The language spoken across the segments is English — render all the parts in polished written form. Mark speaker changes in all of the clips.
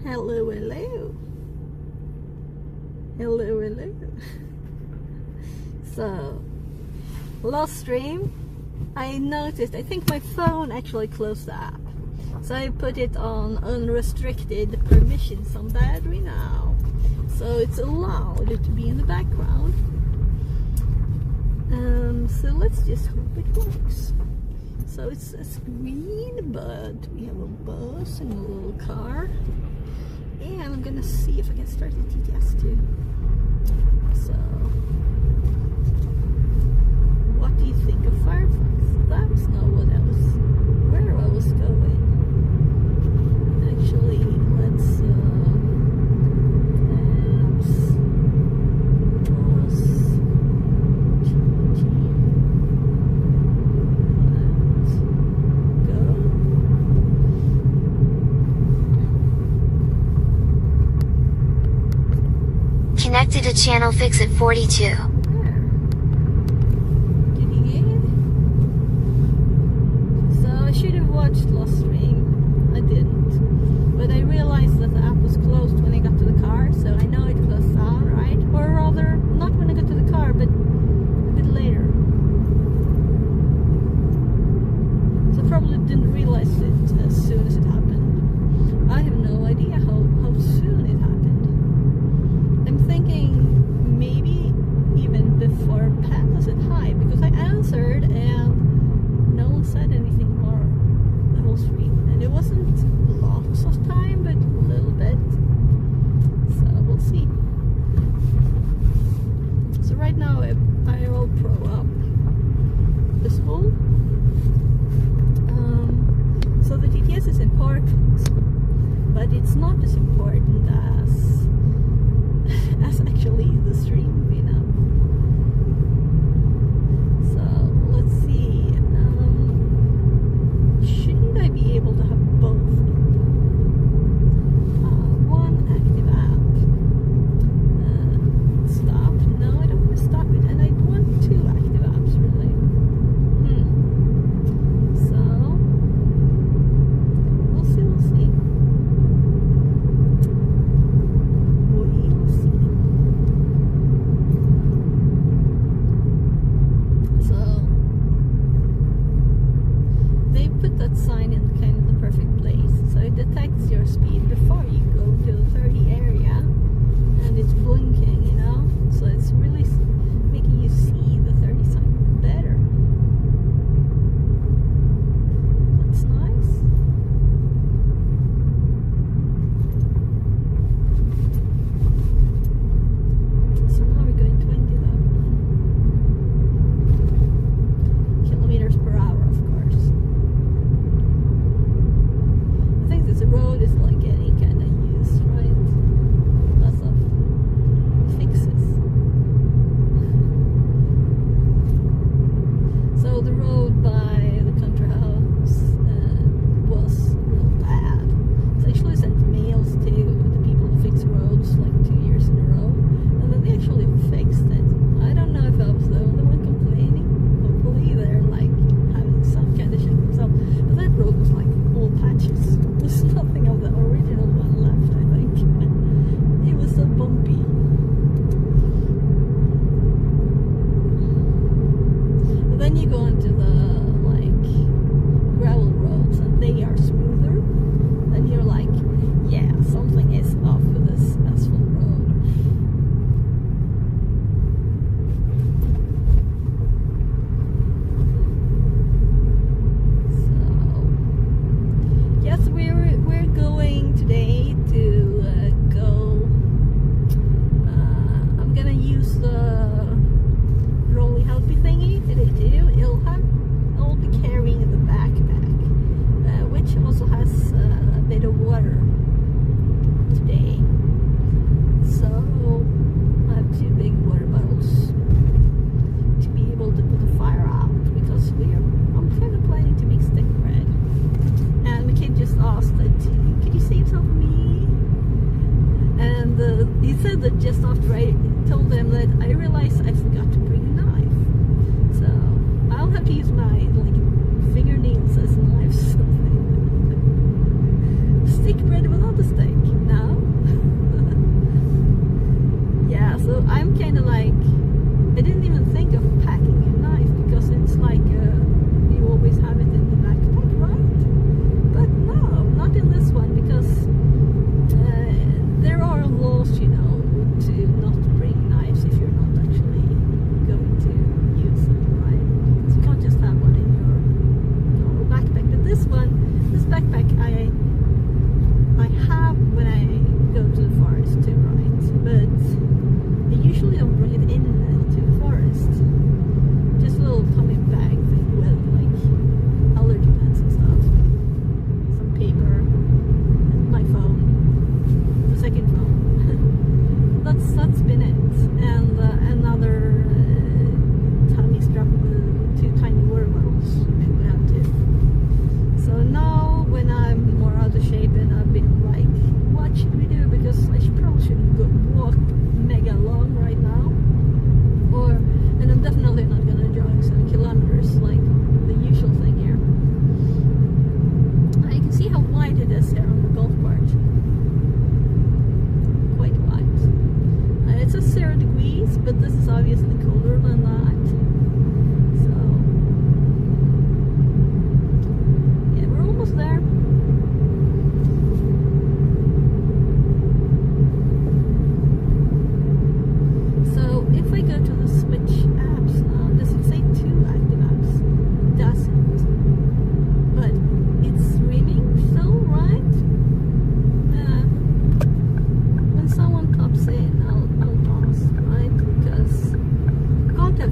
Speaker 1: Hello, hello. Hello, hello. So, last stream, I noticed, I think my phone actually closed the app. So I put it on unrestricted permissions on battery now. So it's allowed to be in the background. So let's just hope it works. So it says green, but we have a bus and a little car. And I'm gonna see if I can start the TTS too. So, what do you think of Firefox? That's not what I was, where I was going. Actually, let's
Speaker 2: Connected to channel fix at 42.
Speaker 1: So I should have watched last stream. I didn't. But I realized that the app was closed when I got to the car, so I know it closed down, right? Or rather, not when I got to the car, but a bit later. So I probably didn't realize it as soon as it happened. I have no idea how soon it happened. I'm thinking maybe even before Pat said hi, because I answered and no one said anything more the whole stream. And it wasn't lots of time, but a little bit. So we'll see. So right now I will pro up visible. So the TTS is important, but it's not as important as actually the stream, you know. So let's see. Shouldn't I be able to have both? One active app. Stop. No, I don't want to stop it, and I want two active apps really. So we'll see.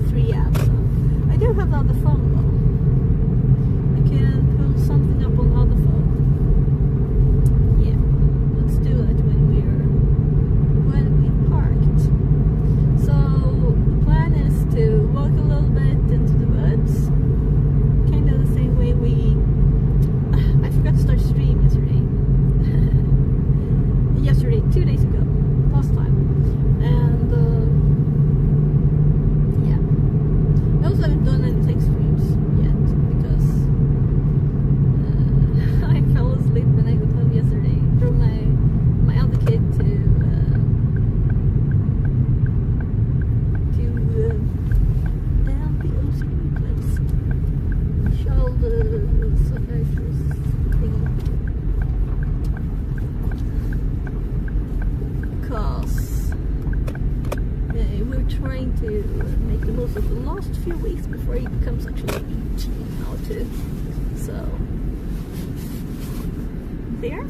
Speaker 1: 3 apps. So I do have the other phone though. I can pull something up on the other phone. Yeah, let's do it when we're parked. So the plan is to walk a little bit into the woods, kind of the same way I forgot to start stream yesterday. 2 days ago, last time, and yeah. I also haven't done any tech streams yet because I fell asleep when I got home yesterday. Drove my other kid to down the OCD place, child psychiatrist thing. Because we're trying to make the most of the last few weeks before he becomes actually 18 now too. So there.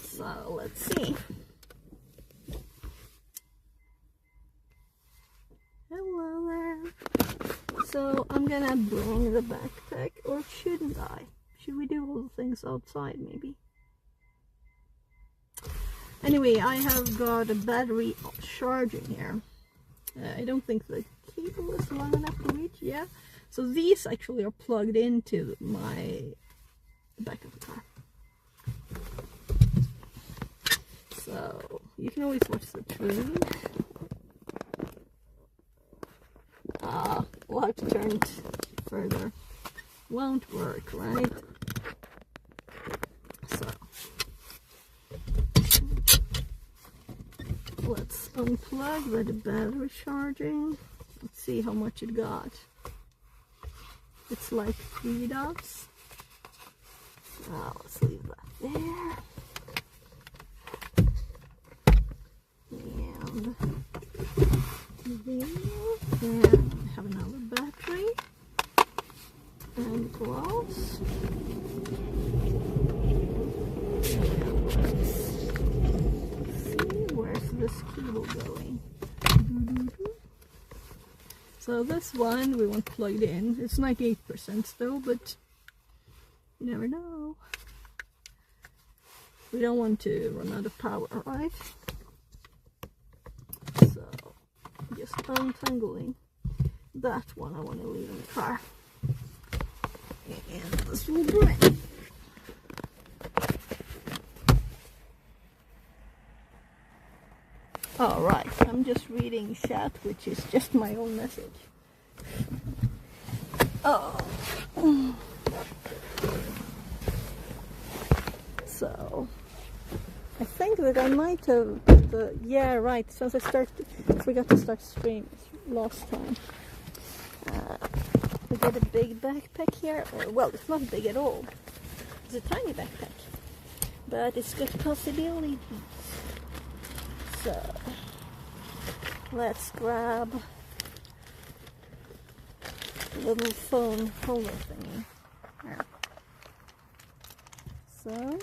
Speaker 1: So let's see. Hello there. So I'm gonna bring the backpack, or shouldn't I? Should we do all the things outside maybe? Anyway, I have got a battery charging here. I don't think the cable is long enough to reach. Yeah. So these actually are plugged into the back of the car. So you can always watch the train. We'll have to turn it further. Won't work, right? So let's unplug where the battery charging. Let's see how much it got. It's like 3 dots. Let's leave that there. And have another battery. And gloves. And let's see, where's this cable going? So this one we want plugged in. It's 98% still, but you never know. We don't want to run out of power, right? So just untangling that one I want to leave in the car. And this will bring. Alright, I'm just reading chat, which is just my own message. So I think that I might have yeah, right, since I forgot to start streaming last time. We got a big backpack here, or well, it's not big at all. It's a tiny backpack, but it's got possibilities. So let's grab the little phone holder thingy. There. So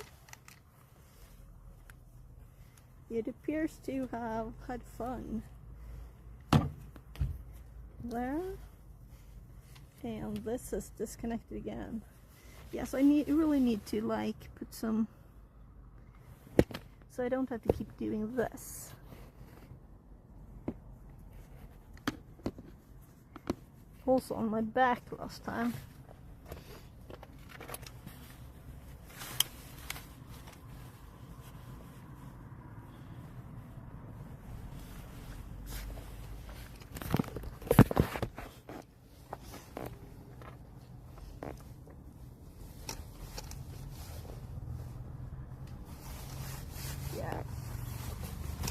Speaker 1: it appears to have had fun there. And this is disconnected again. Yes, I really need to like put some, so I don't have to keep doing this. Also on my back last time.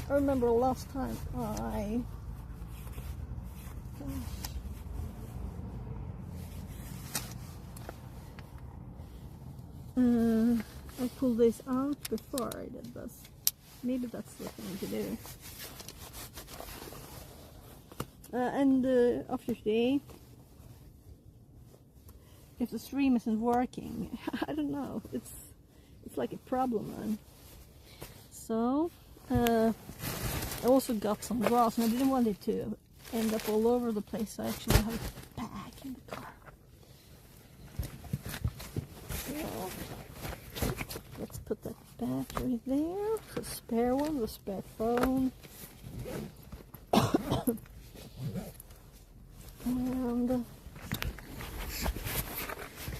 Speaker 1: I remember last time I pulled this out before I did this. Maybe that's the thing to do. And after today, if the stream isn't working, I don't know. It's like a problem, man. So I also got some grass, and I didn't want it to end up all over the place, so I actually have it back in the car. So, let's put that battery there, the spare one, the spare phone. And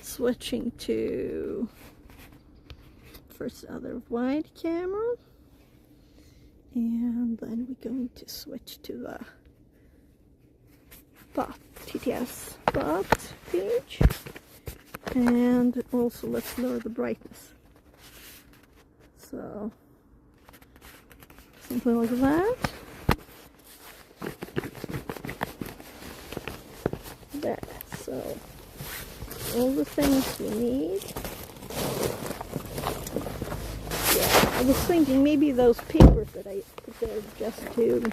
Speaker 1: switching to first other wide camera, and then we're going to switch to the TTS bot page, and also let's lower the brightness, so something like that. There, so all the things we need. Yeah, I was thinking maybe those papers that I put there just to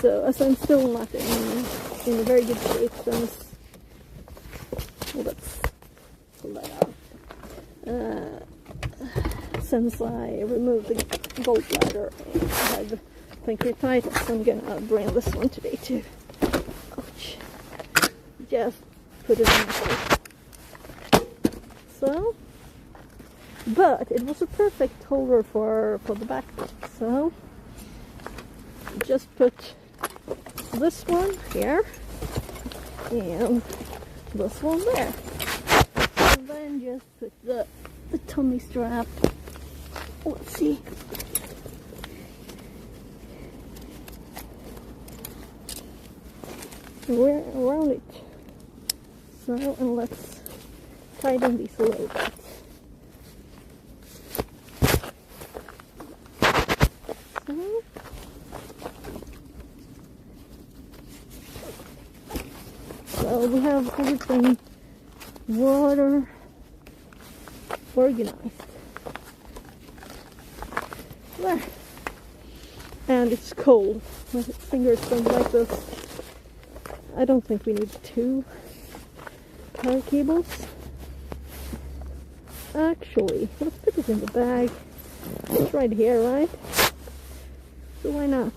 Speaker 1: so as I'm still not in a very good shape since, well, let's pull that out. Since I removed the gallbladder and I had pancreatitis, I'm gonna bring this one today too. Ouch. Just put it in the face. So, but it was a perfect holder for the backpack. So, just put this one here and this one there, and then just put the tummy strap. Let's see. We're around it. So, and let's tighten these a little bit. So we have everything water organized. There. And it's cold. My fingers don't like this. I don't think we need 2 power cables. Actually, let's put it in the bag. It's right here, right? So why not?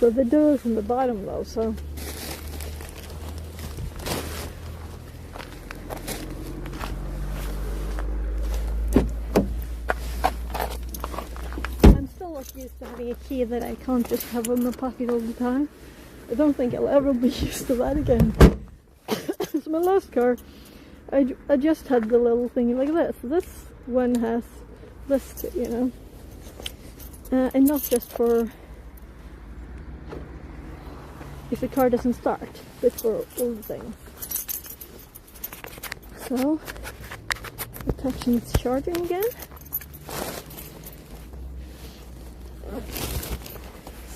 Speaker 1: So the door's in the bottom though, so I'm still not used to having a key that I can't just have in my pocket all the time. I don't think I'll ever be used to that again. So my last car, I just had the little thing like this. This one has this too, you know, and not just for if the car doesn't start, but for all the things. So, the touch needs charging again.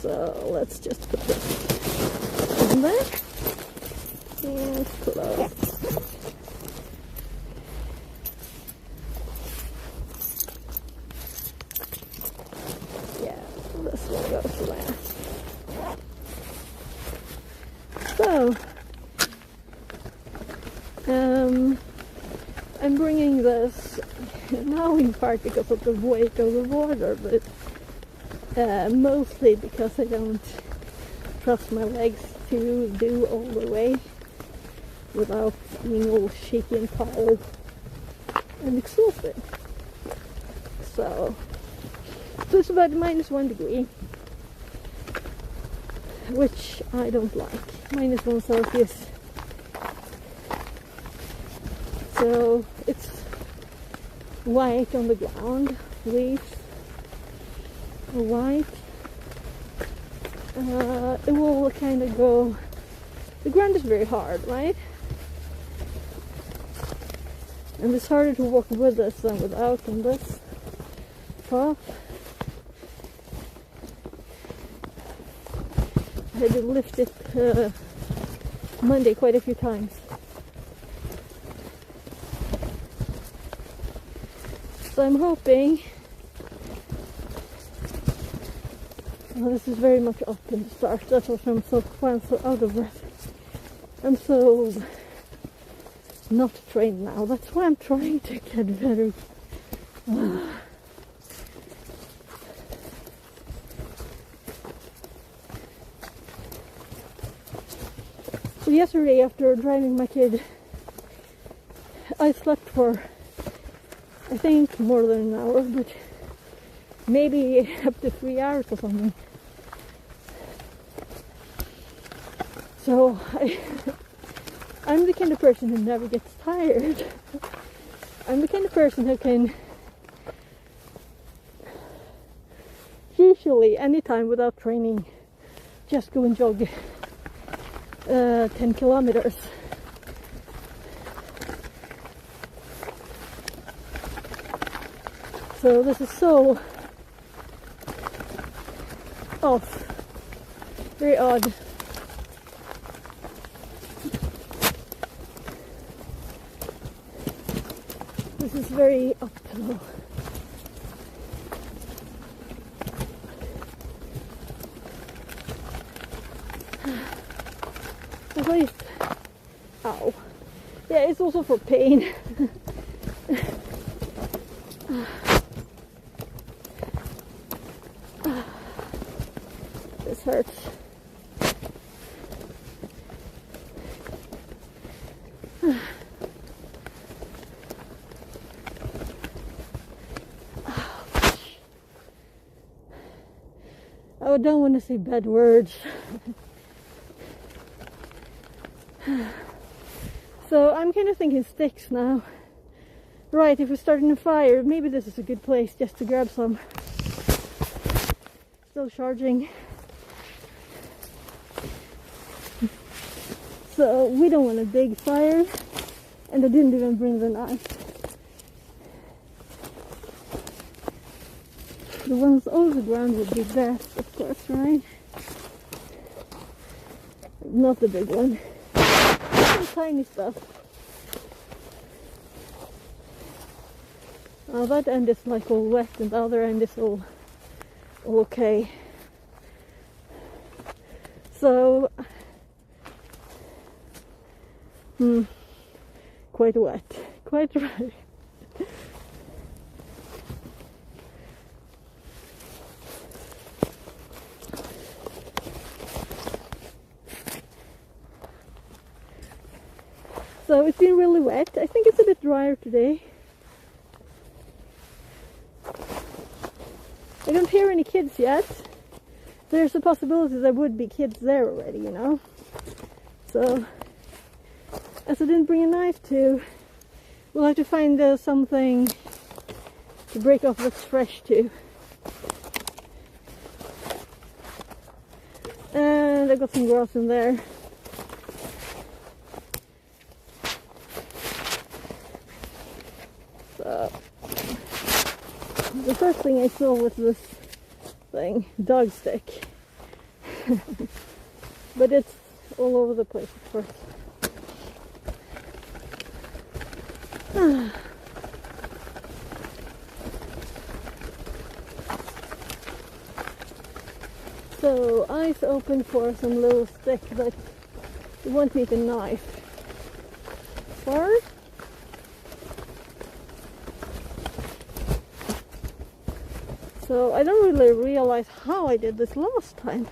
Speaker 1: So let's just put this in there and close. Yeah, this one goes last. So, I'm bringing this now in part because of the weight of the water, but mostly because I don't trust my legs to do all the way without being all shaky and tired and exhausted. So it's about -1 degree, which I don't like. -1 Celsius. So it's white on the ground, leaves are white. It will kind of go, the ground is very hard, right? And it's harder to walk with this than without on this path. I had to lift it Monday quite a few times. So I'm hoping Well, this is very much up in the start. That's why I'm so out of breath. I'm so not trained now. That's why I'm trying to get better. So yesterday, after driving my kid, I slept for, I think, more than an hour, but maybe up to 3 hours or something. So I'm the kind of person who never gets tired. I'm the kind of person who can usually anytime without training just go and jog 10 kilometers. So this is so off, very odd. This is very uphill. At least, ow. Yeah, it's also for pain. This hurts. I don't want to say bad words. So I'm kind of thinking sticks now. Right, if we're starting a fire, maybe this is a good place just to grab some. Still charging. So we don't want a big fire, and I didn't even bring the knife. The ones over the ground would be best, of course, right? Not the big one. Some tiny stuff. Oh, that end is like all wet and the other end is all okay. So, quite wet, quite right. So it's been really wet. I think it's a bit drier today. I don't hear any kids yet. There's a possibility there would be kids there already, you know. So, as I didn't bring a knife to, we'll have to find something to break off what's fresh too. And I got some grass in there. So, the first thing I saw was this thing, dog stick. But it's all over the place, of course. So, eyes open for some little stick, but you won't need a knife. Or so I don't really realize how I did this last time.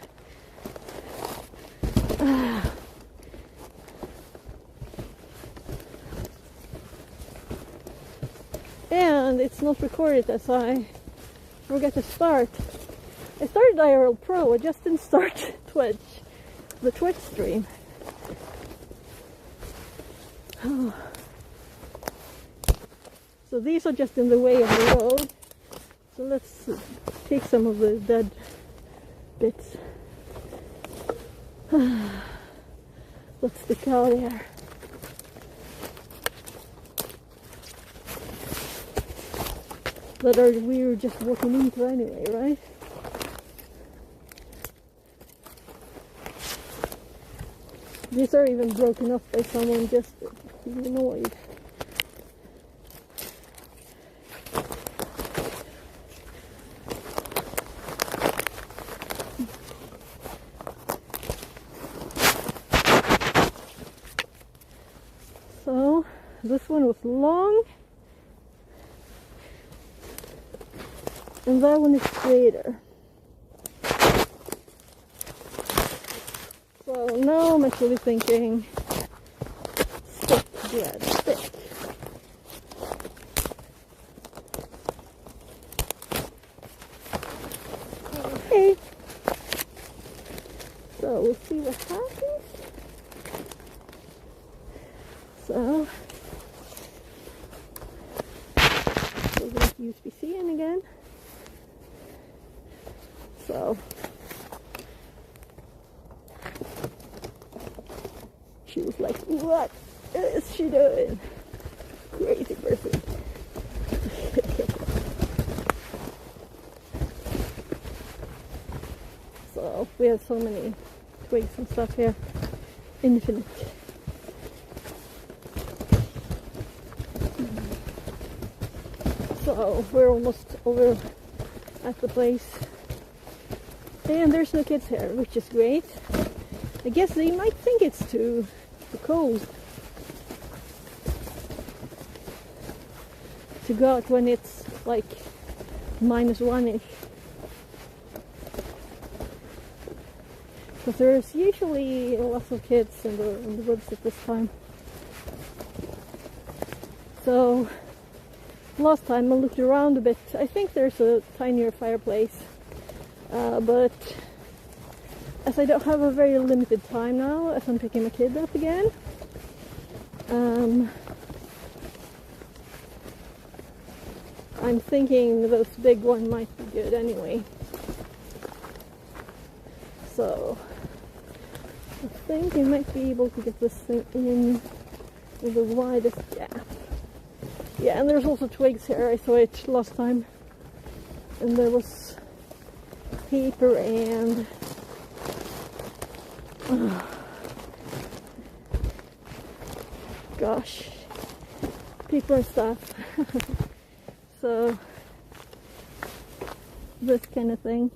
Speaker 1: And it's not recorded as I forget to start. I started IRL Pro, I just didn't start Twitch, the Twitch stream. So these are just in the way of the road. So let's take some of the dead bits. Let's stick out here. That we were just walking into anyway, right? These are even broken up by someone just being annoyed. this one was long, and that one is straighter. So now I'm actually thinking stick, yeah, stick. Okay. So we'll see what happens. So we're going to USB-C in again. So she was like, what is she doing? Crazy person. So we have so many twigs and stuff here. Infinite. So we're almost over at the place. And there's no kids here, which is great. I guess they might think it's too cold to go out when it's like -1-ish. Because there's usually lots of kids in the woods at this time. So last time I looked around a bit. I think there's a tinier fireplace. But as I don't have a very limited time now, as I'm picking my kid up again, I'm thinking this big one might be good anyway. So I think I might be able to get this thing in with the widest gap. Yeah, and there's also twigs here. I saw it last time, and there was paper and gosh, paper and stuff. So this kind of thing.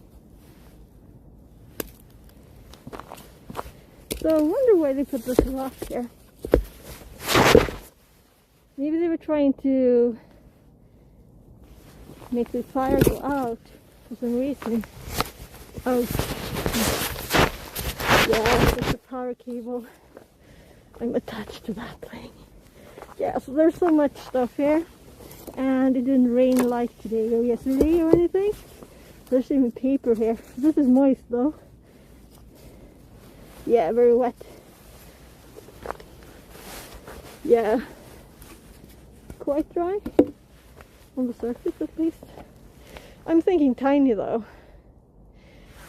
Speaker 1: So I wonder why they put this rock here. Maybe they were trying to make the fire go out for some reason. Oh, yeah, it's a power cable. I'm attached to that thing. Yeah, so there's so much stuff here. And it didn't rain like today or yesterday or anything. There's even paper here. This is moist though. Yeah, very wet. Yeah. Quite dry. On the surface at least. I'm thinking tiny though.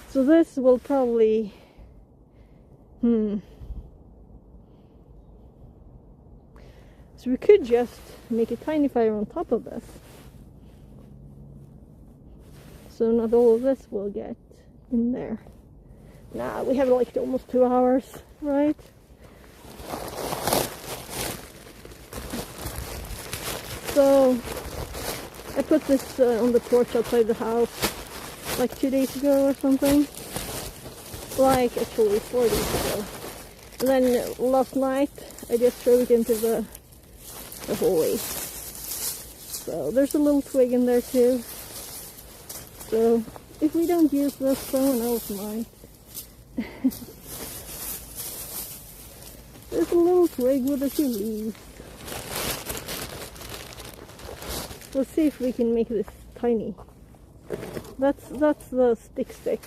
Speaker 1: So this will probably... So we could just make a tiny fire on top of this. So not all of this will get in there. Nah, we have like almost 2 hours, right? So I put this on the porch outside the house like 2 days ago or something. Like actually 4 days ago. And then last night I just threw it into the hallway. So there's a little twig in there too. So if we don't use this, someone else might. There's a little twig with a few leaves. Let's see if we can make this tiny. That's the stick.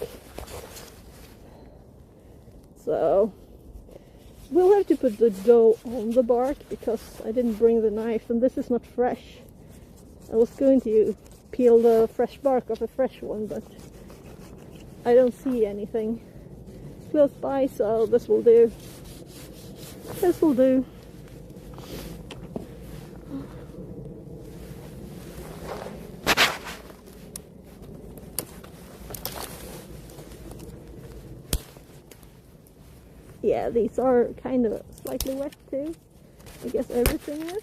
Speaker 1: So we'll have to put the dough on the bark because I didn't bring the knife and this is not fresh. I was going to peel the fresh bark off a fresh one, but I don't see anything close by, so this will do. This will do. Yeah, these are kind of slightly wet too. I guess everything is.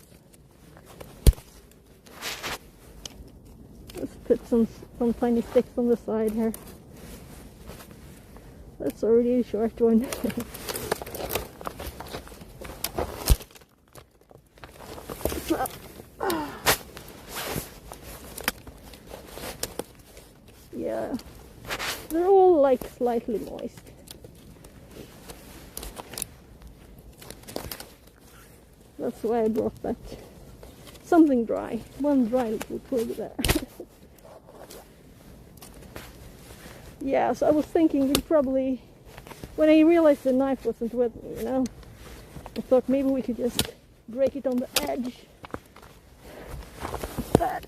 Speaker 1: Let's put some tiny sticks on the side here. That's already a short one. slightly moist. That's why I brought that. Something dry. One dry little twig there. Yeah, so I was thinking we probably, when I realized the knife wasn't with me, you know, I thought maybe we could just break it on the edge. But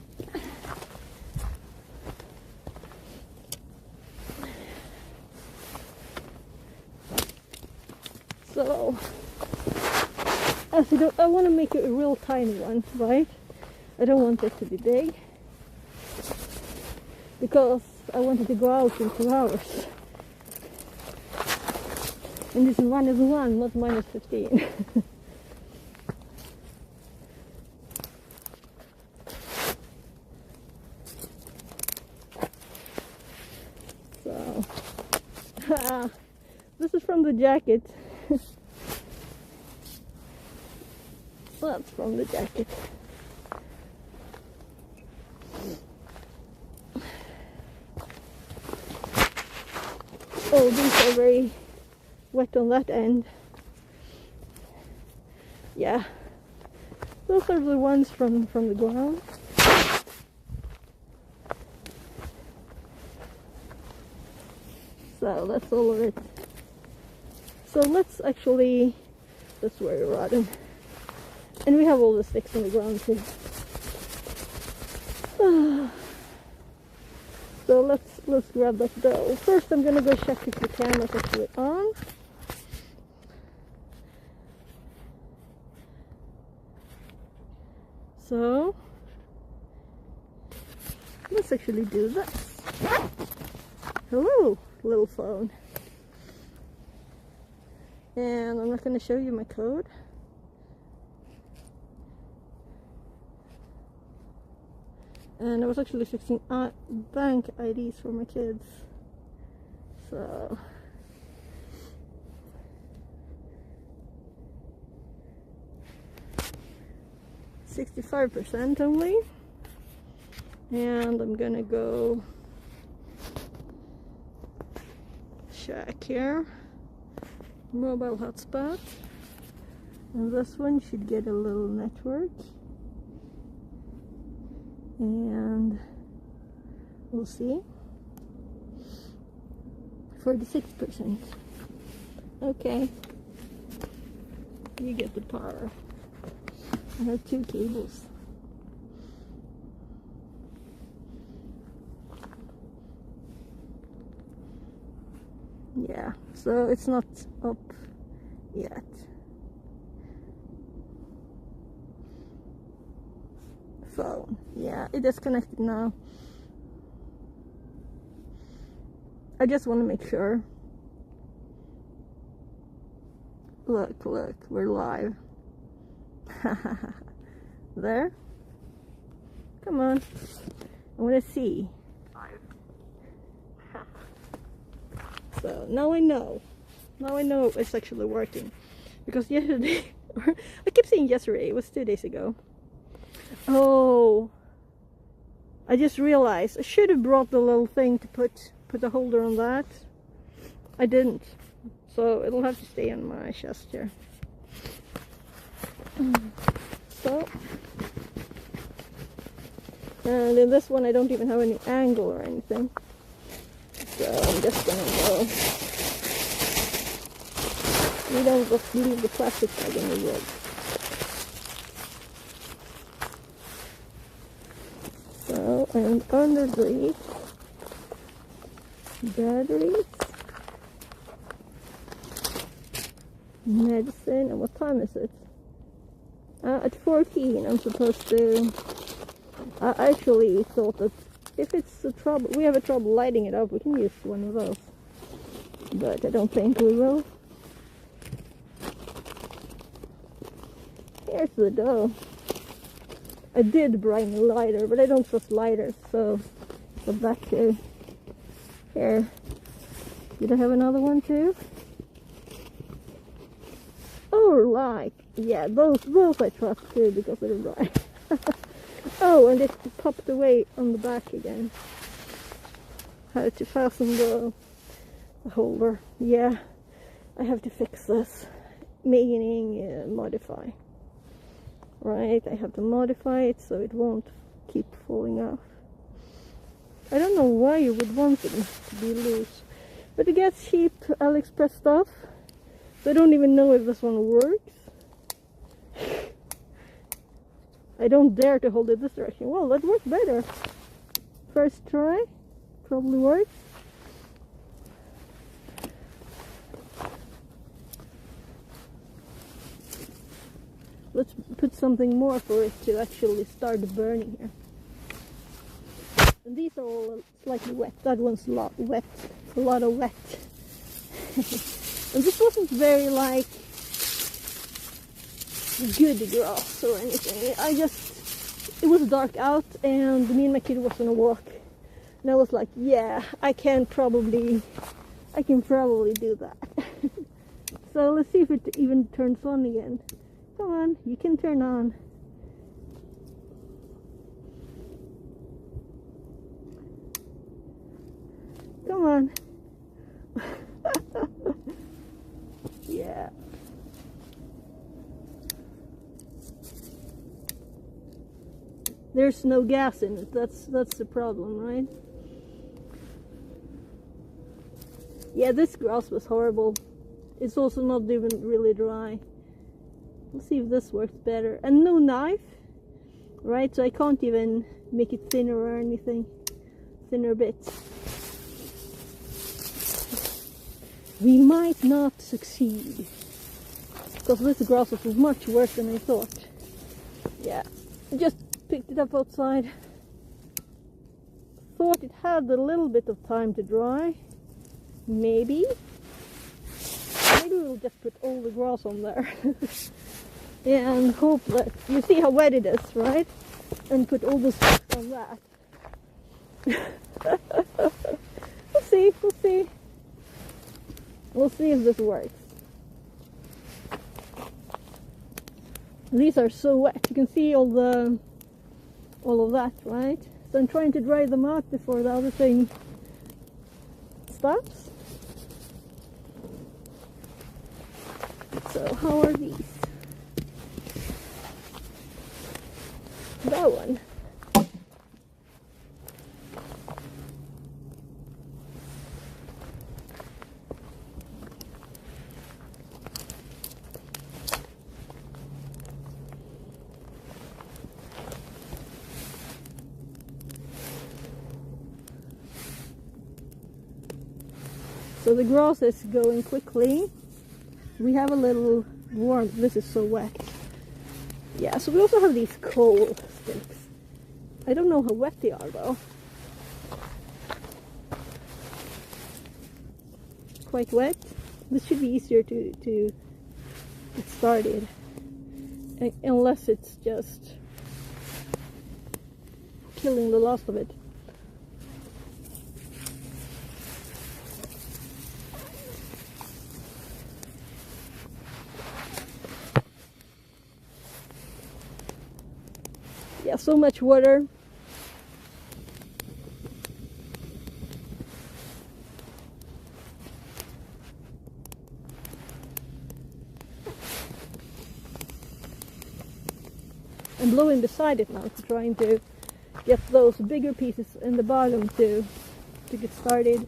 Speaker 1: so, as I want to make it a real tiny one, right? I don't want it to be big because I want it to go out in 2 hours. And this is -1, not -15. So, this is from the jacket. That's from the jacket. Oh, these are very wet on that end. Yeah, those are the ones from the ground. So that's all of it. So let's actually, that's where we're rotten. And we have all the sticks on the ground too. So let's grab that dough. First I'm gonna go check if the camera's actually on. So let's actually do this. Hello, little phone. And I'm not gonna show you my code. And I was actually fixing bank IDs for my kids. So $65% only. And I'm gonna go check here. Mobile hotspot. And this one should get a little network. And we'll see. 46%. Okay. You get the power. I have 2 cables. Yeah, so it's not up yet. Phone. Yeah, it is connected now. I just want to make sure. Look, we're live. There. Come on. I want to see. So now I know. Now I know it's actually working. Because yesterday, I keep saying yesterday, it was 2 days ago. Oh, I just realized I should have brought the little thing to put a holder on that. I didn't, so it'll have to stay on my chest here. So, and in this one I don't even have any angle or anything, so I'm just gonna go. We don't just leave the plastic bag in the wood. So, and underneath, batteries, medicine, and what time is it? At 14 I'm supposed to, I actually thought that if it's a trouble, we have a trouble lighting it up, we can use one of those, but I don't think we will. Here's the dough. I did bring a lighter, but I don't trust lighters, so put that too. Here. Did I have another one too? Oh, like, yeah, those I trust too because they're dry. Oh, and it popped away on the back again. How to fasten the holder. Yeah, I have to fix this. Meaning modify. Right, I have to modify it so it won't keep falling off. I don't know why you would want them to be loose. But it gets cheap AliExpress stuff. So I don't even know if this one works. I don't dare to hold it this direction. Well, that worked better. First try. Probably works. Let's put something more for it to actually start burning here. And these are all slightly wet. That one's a lot wet. A lot of wet. And this wasn't very like good grass or anything. It was dark out and me and my kid was on a walk. And I was like, yeah, I can probably do that. So let's see if it even turns on again. Come on, you can turn on. Come on. Yeah. There's no gas in it. That's the problem, right? Yeah, this grass was horrible. It's also not even really dry. Let's see if this works better. And no knife, right? So I can't even make it thinner or anything. Thinner bits. We might not succeed. Because this grass was much worse than I thought. Yeah, just picked it up outside. Thought it had a little bit of time to dry. Maybe we'll just put all the grass on there. And hope that you see how wet it is, right? And put all the stuff on that. We'll see. We'll see if this works. These are so wet. You can see all of that, right? So I'm trying to dry them out before the other thing stops. So how are these? That one. So the grass is going quickly. We have a little warmth. This is so wet. Yeah, so we also have these coal sticks. I don't know how wet they are though. Quite wet. This should be easier to get started. Unless it's just killing the last of it. Yeah, so much water. I'm blowing beside it now, trying to get those bigger pieces in the bottom to get started.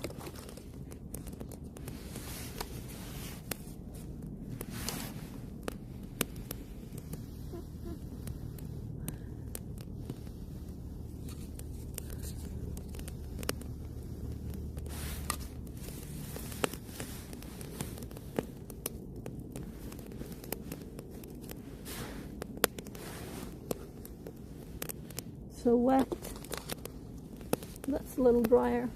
Speaker 1: So wet. That's a little drier.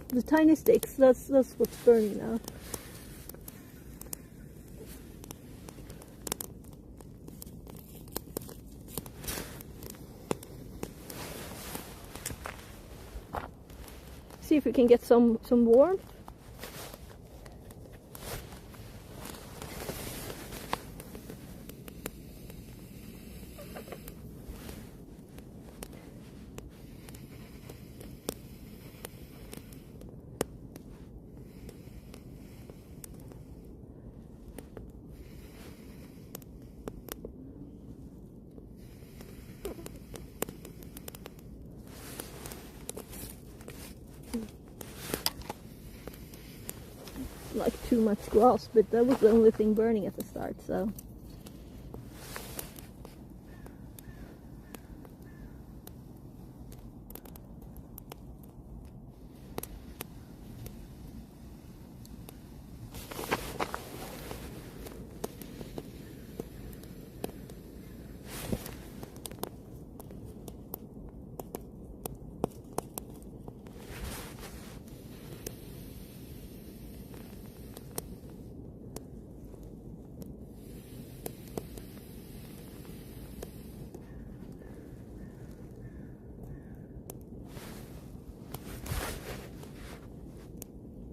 Speaker 1: The tiny sticks, that's what's burning now. See if we can get some warmth. like too much grass, but that was the only thing burning at the start, so.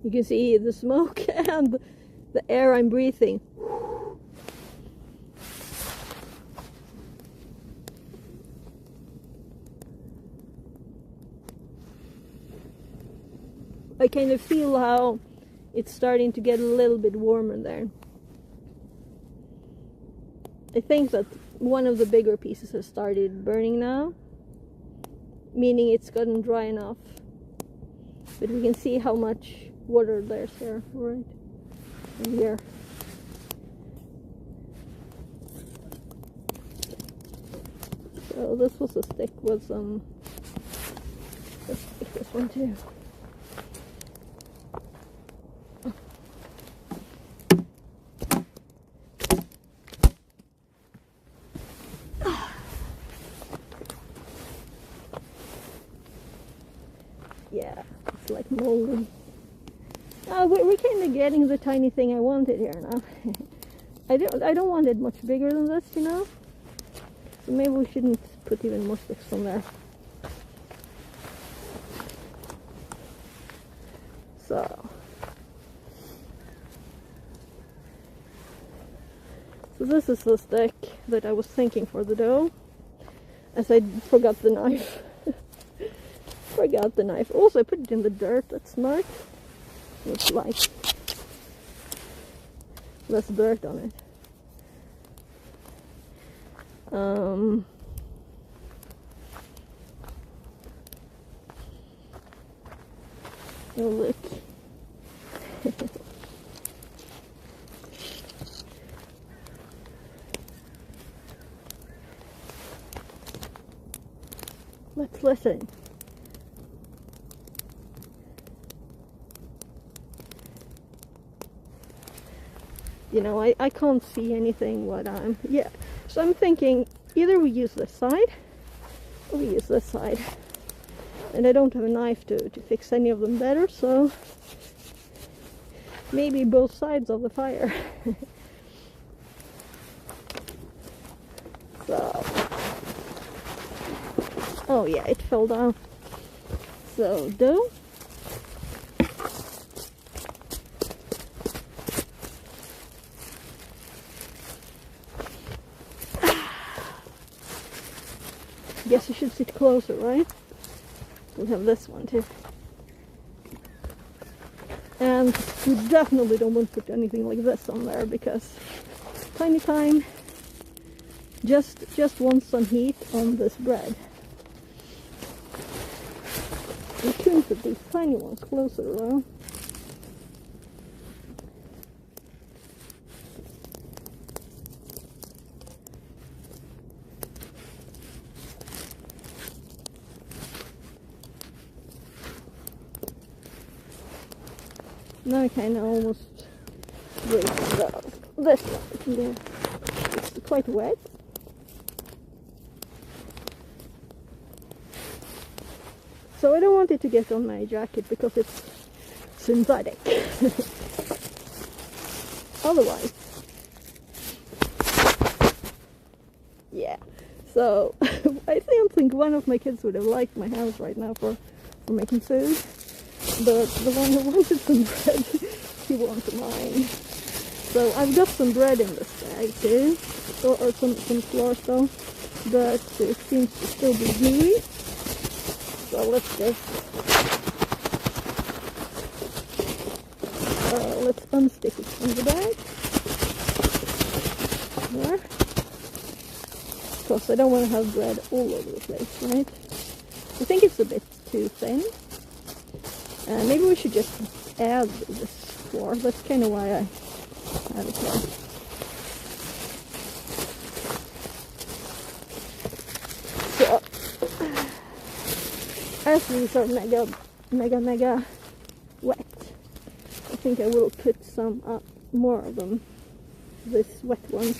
Speaker 1: You can see the smoke and the air I'm breathing. I kind of feel how it's starting to get a little bit warmer there. I think that one of the bigger pieces has started burning now, meaning it's gotten dry enough. But we can see how much water there's here, right? And here. So this was a stick with some. Let's take this one too. Yeah, it's like moldy. We're kind of getting the tiny thing I wanted here now. I don't want it much bigger than this, you know. So maybe we shouldn't put even more sticks on there. So this is the stick that I was thinking for the dough, as I forgot the knife. Forgot the knife. Also, I put it in the dirt. That's smart. It's like less dirt on it. Oh, look. Let's listen. You know, I can't see anything what I'm... Yeah, so I'm thinking either we use this side or we use this side. And I don't have a knife to fix any of them better, so maybe both sides of the fire. So... Oh yeah, it fell down. So, dough. Guess you should sit closer, right? We have this one too. And we definitely don't want to put anything like this on there because tiny time just wants some heat on this bread. We couldn't put these tiny ones closer around. Now I kind of almost break this one. Yeah. It's quite wet. So I don't want it to get on my jacket because it's synthetic. Otherwise. Yeah. So I don't think one of my kids would have liked my house right now for making food. But the one who wanted some bread, he wanted mine. So I've got some bread in this bag too, or some flour still, but it seems to still be gooey. So let's just let's unstick it from the bag. There. Because I don't want to have bread all over the place, right? I think it's a bit too thin. Maybe we should just add this before. That's kind of why I have it here. So, as these are mega wet, I think I will put some more of them. This wet one.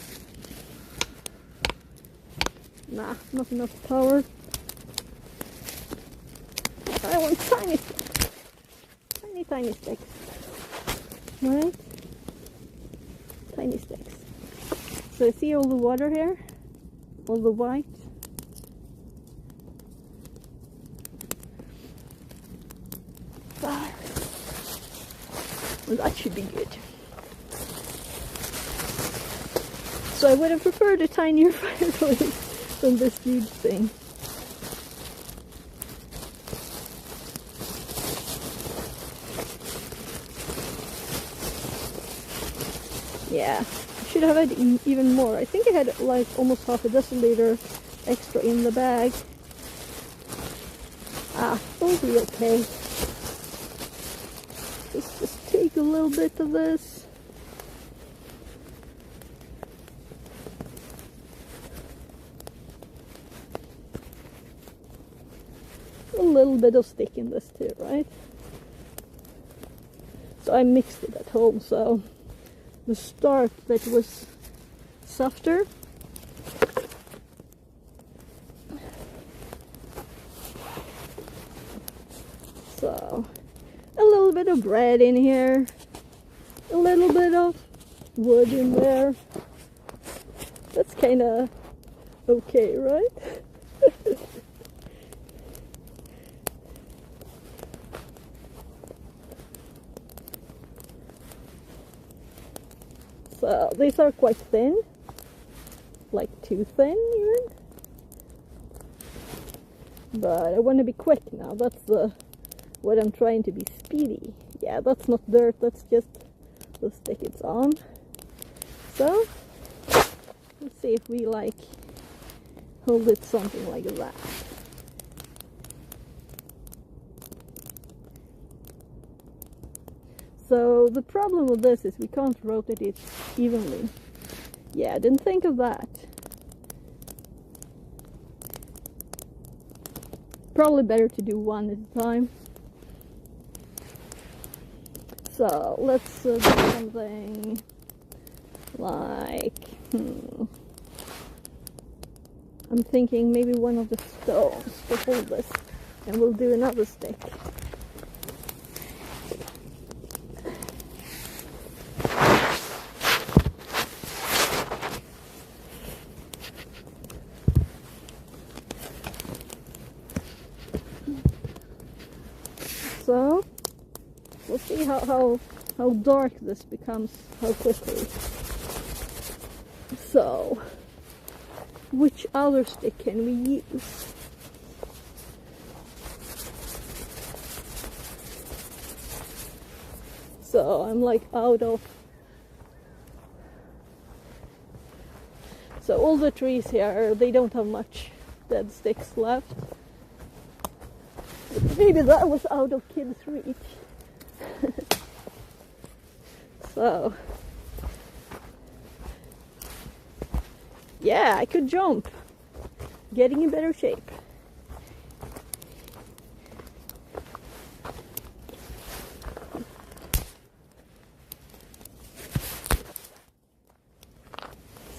Speaker 1: Nah, not enough power. I want tiny sticks. Tiny sticks. Right? Tiny sticks. So you see all the water here? All the white? Ah. Well, that should be good. So I would have preferred a tinier fireplace than this huge thing. Yeah, I should have had even more. I think I had like almost half a deciliter extra in the bag. It'll be okay. Let's just take a little bit of this. A little bit of stick in this too, right? So I mixed it at home, so the start that was softer. So a little bit of bread in here, a little bit of wood in there. That's kind of okay, right? So these are quite thin, like too thin even. But I want to be quick now. That's what I'm trying to be speedy. Yeah, that's not dirt. That's just the stick it's on. So let's see if we like hold it something like that. So the problem with this is we can't rotate it evenly. Yeah, I didn't think of that. Probably better to do one at a time. So let's do something like, I'm thinking maybe one of the stones to hold this, and we'll do another stick. So we'll see how dark this becomes, how quickly. So which other stick can we use? So I'm like out of, so all the trees here, they don't have much dead sticks left. Maybe that was out of kids' reach. So yeah, I could jump. Getting in better shape.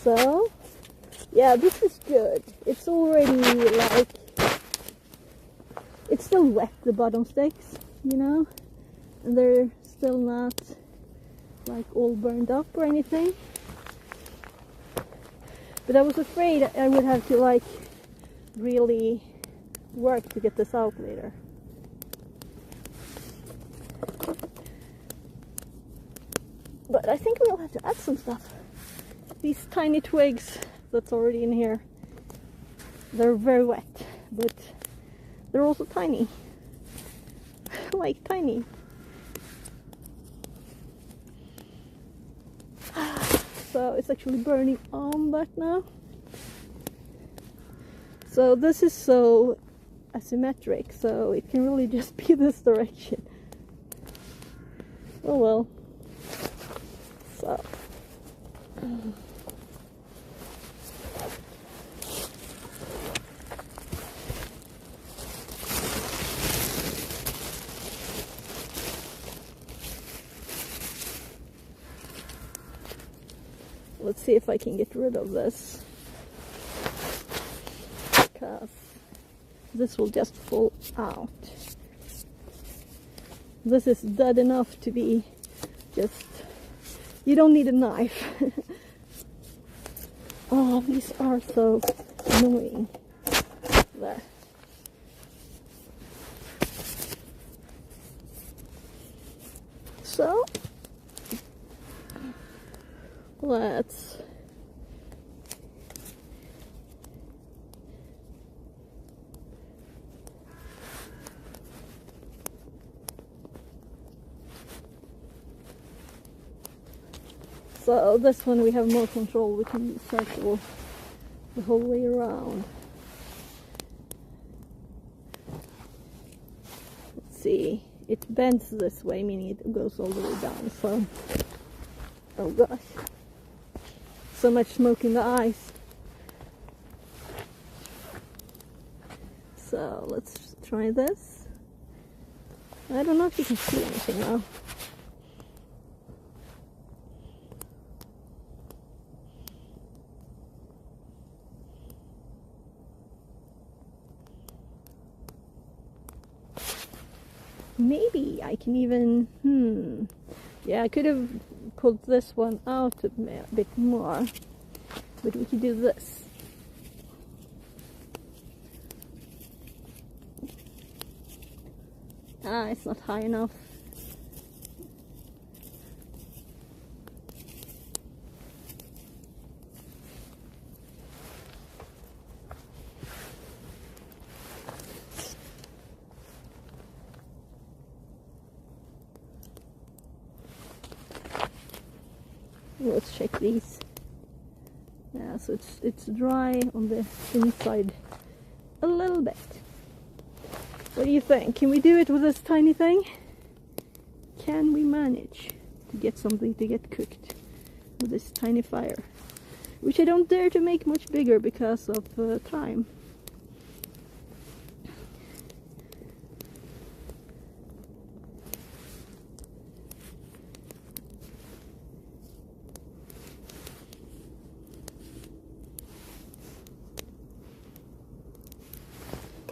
Speaker 1: So yeah, this is good. It's already like, it's still wet, the bottom sticks, you know, and they're still not like all burned up or anything. But I was afraid I would have to like really work to get this out later. But I think we'll have to add some stuff. These tiny twigs that's already in here, they're very wet, but they're also tiny. Like tiny. So it's actually burning on that now. So this is so asymmetric, so it can really just be this direction. Oh well. So. Let's see if I can get rid of this, because this will just fall out. This is dead enough to be just, you don't need a knife. Oh, these are so annoying. There. So, let's so this one we have more control. We can circle the whole way around. Let's see, it bends this way, meaning it goes all the way down. So, oh gosh. So much smoke in the eyes. So let's try this. I don't know if you can see anything now. Maybe I can even, yeah, I could have pulled this one out a bit more, but we could do this. Ah, it's not high enough. Let's check these. Yeah, so it's dry on the inside a little bit. What do you think? Can we do it with this tiny thing? Can we manage to get something to get cooked with this tiny fire? Which I don't dare to make much bigger because of time.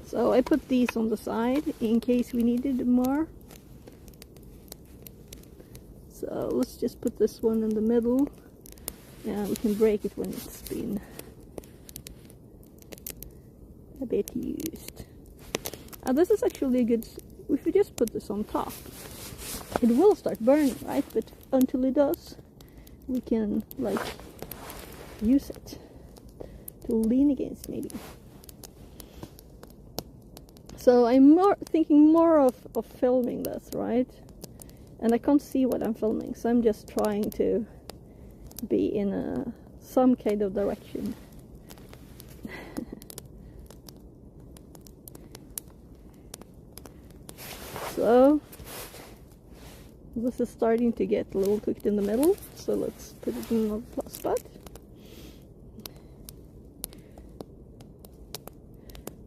Speaker 1: So I put these on the side in case we needed more. So let's just put this one in the middle, and we can break it when it's been a bit used. This is actually a good, if we just put this on top, it will start burning, right? But until it does, we can like use it to lean against maybe. So I'm thinking more of filming this, right? And I can't see what I'm filming, so I'm just trying to be in some kind of direction. So this is starting to get a little cooked in the middle, so let's put it in another spot.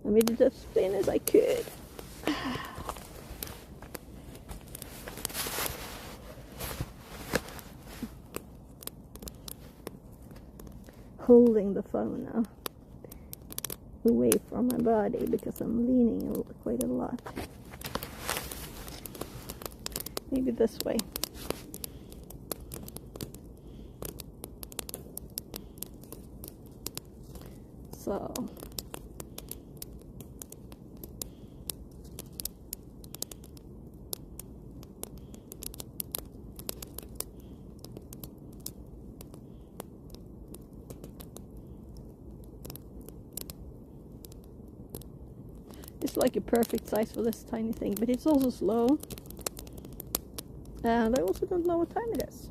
Speaker 1: I made it as thin as I could. Holding the phone now away from my body because I'm leaning quite a lot. Maybe this way. So it's like a perfect size for this tiny thing, but it's also slow. And I also don't know what time it is.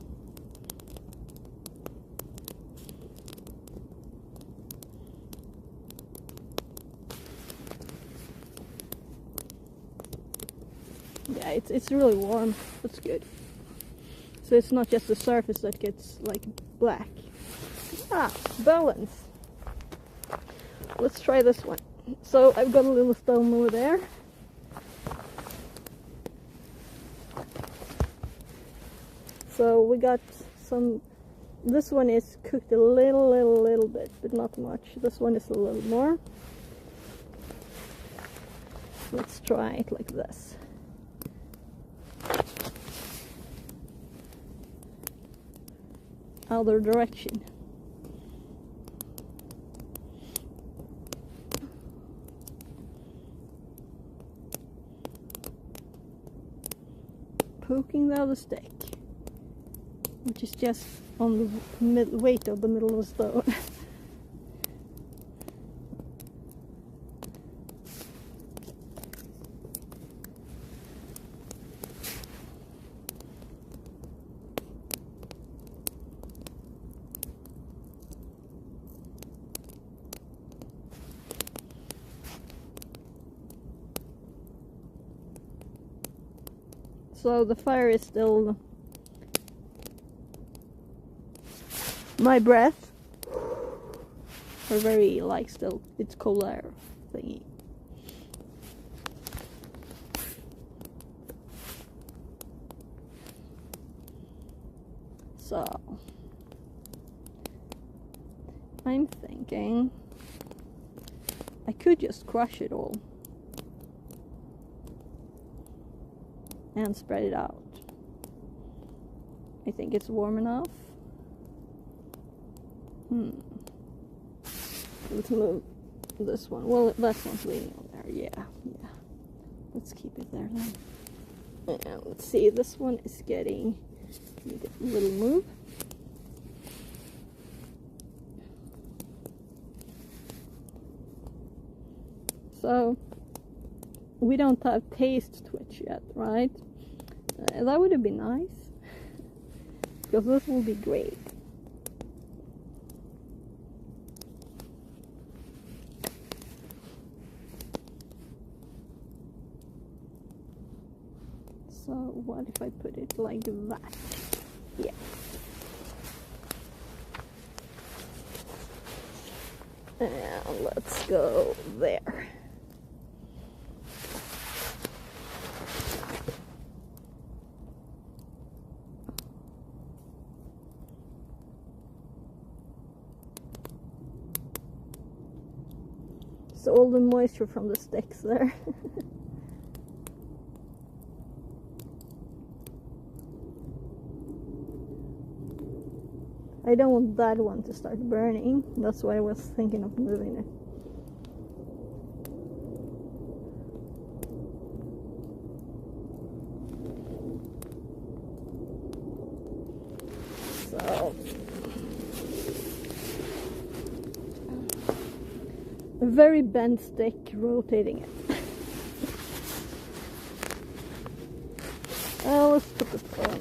Speaker 1: Yeah, it's really warm. That's good. So it's not just the surface that gets like black. Ah, balance. Let's try this one. So I've got a little stone over there. So we got some, this one is cooked a little bit, but not much. This one is a little more. Let's try it like this. Other direction. Poking the other stick, which is just on the weight of the middle of the stone. So the fire is still my breath, or very like still it's cold air thingy. So I'm thinking I could just crush it all and spread it out. I think it's warm enough. Let's move this one. Well, that one's leaning on there. Yeah. Let's keep it there then. And let's see, this one is getting a little move. So we don't have taste twitch yet, right? That would have been nice, because this will be great. So what if I put it like that? Yeah. And let's go there. So all the moisture from the sticks there. I don't want that one to start burning. That's why I was thinking of moving it. So a very bent stick, rotating it. Let's put this on.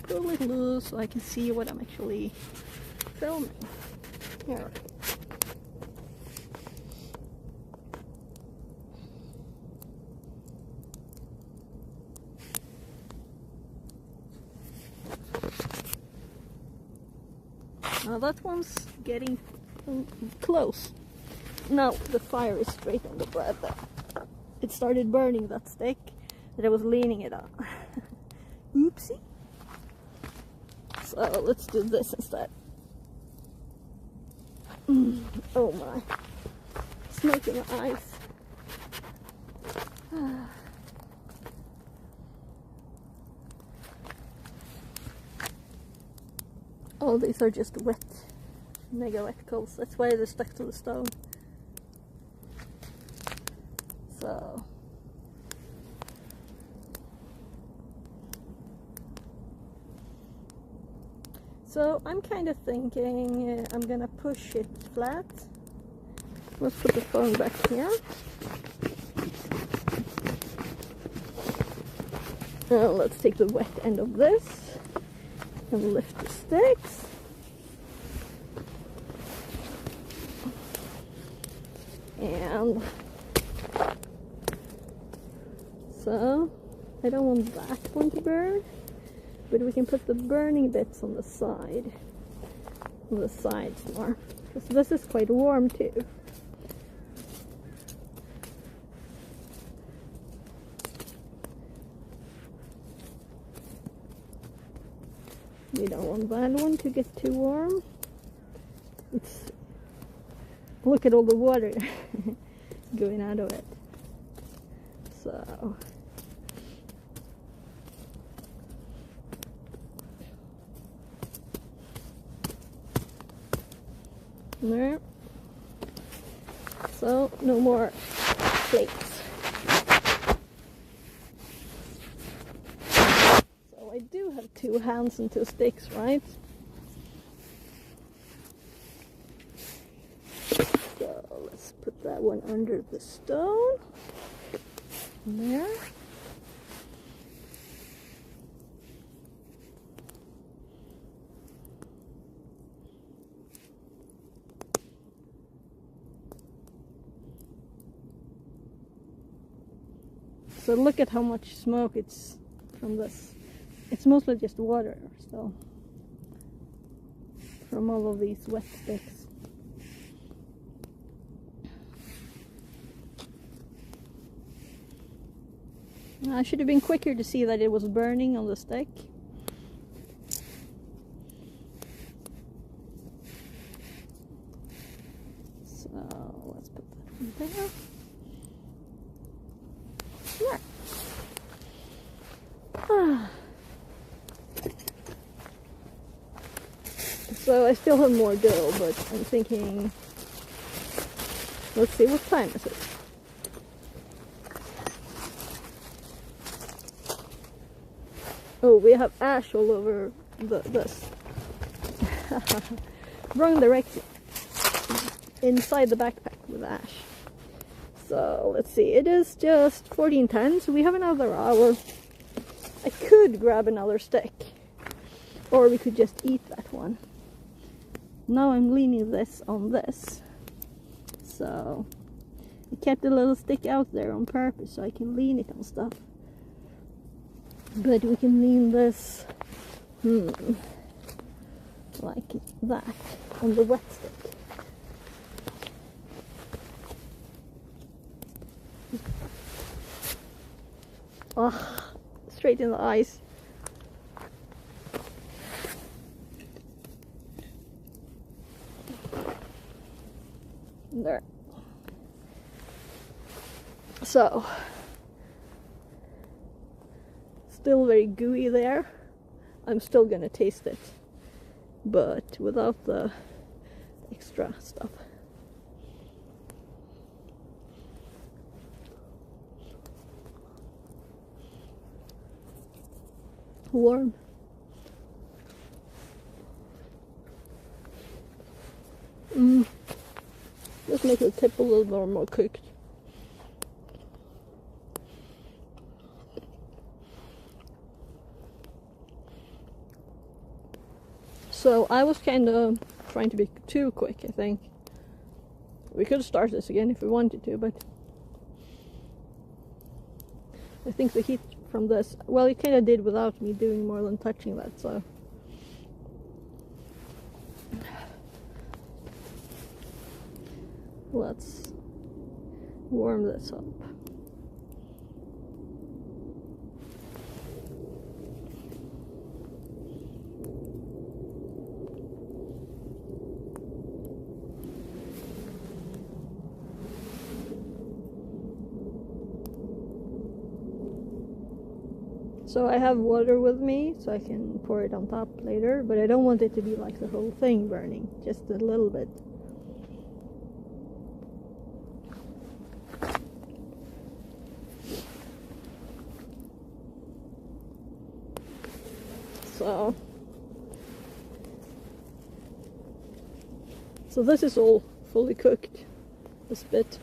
Speaker 1: Pull it loose so I can see what I'm actually filming. Alright. Now that one's getting close. Now the fire is straight on the bread there. It started burning that stick that I was leaning it on. Oopsie. So let's do this instead. Oh my. Smoke in my eyes. All these are just wet, mega wet coals. That's why they're stuck to the stone. So I'm kind of thinking I'm gonna push it flat. Let's put the phone back here. Now let's take the wet end of this and lift the sticks. And so I don't want that one to burn, but we can put the burning bits on the side. On the sides more. Because this is quite warm too. We don't want that one to get too warm. Look at all the water going out of it. So there. So no more plates. So I do have 2 hands and 2 sticks, right? So let's put that one under the stone. There. So look at how much smoke it's from this. It's mostly just water still from all of these wet sticks. I should have been quicker to see that it was burning on the stick. So let's put that in there. There. So I still have more dough, but I'm thinking, let's see, what time is it? Oh, we have ash all over this. Wrong direction. Inside the backpack with ash. So let's see, it is just 14:10, so we have another hour. I could grab another stick, or we could just eat that one. Now I'm leaning this on this, so I kept a little stick out there on purpose so I can lean it on stuff. But we can lean this like that on the wet stick. Oh, straight in the eyes. There. So, still very gooey there. I'm still gonna taste it, but without the extra stuff. Warm. Let's make the tip a little more cooked. So I was kind of trying to be too quick, I think. We could start this again if we wanted to, but I think the heat from this, well, it kind of did without me doing more than touching that, so. Let's warm this up. So I have water with me, so I can pour it on top later, but I don't want it to be like the whole thing burning, just a little bit. So this is all fully cooked, this bit.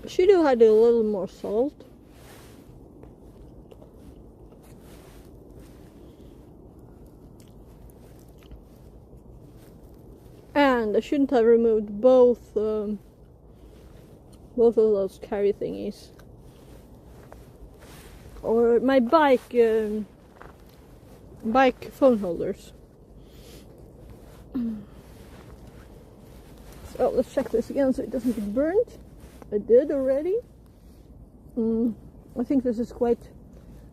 Speaker 1: Should have had a little more salt. And I shouldn't have removed both Both of those carry thingies. Or my bike phone holders. So let's check this again so it doesn't get burnt. I did already. I think this is quite,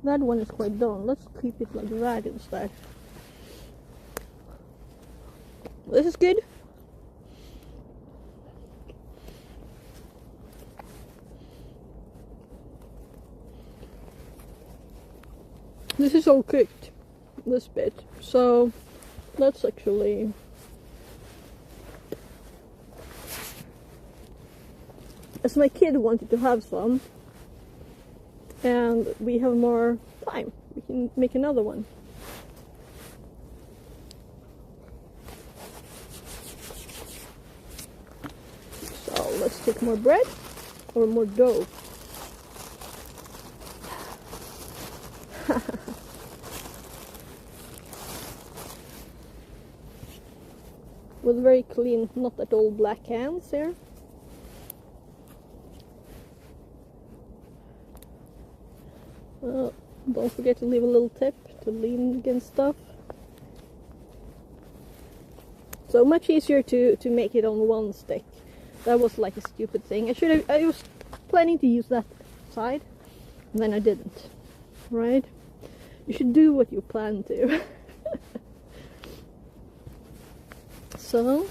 Speaker 1: that one is quite done. Let's keep it like that instead. This is good. This is all cooked, this bit. So let's actually as my kid wanted to have some and we have more time, we can make another one. So let's take more bread or more dough. With very clean, not at all black hands here. Don't forget to leave a little tip to lean against stuff. So much easier to make it on one stick. That was like a stupid thing. I was planning to use that side, and then I didn't. Right? You should do what you plan to. So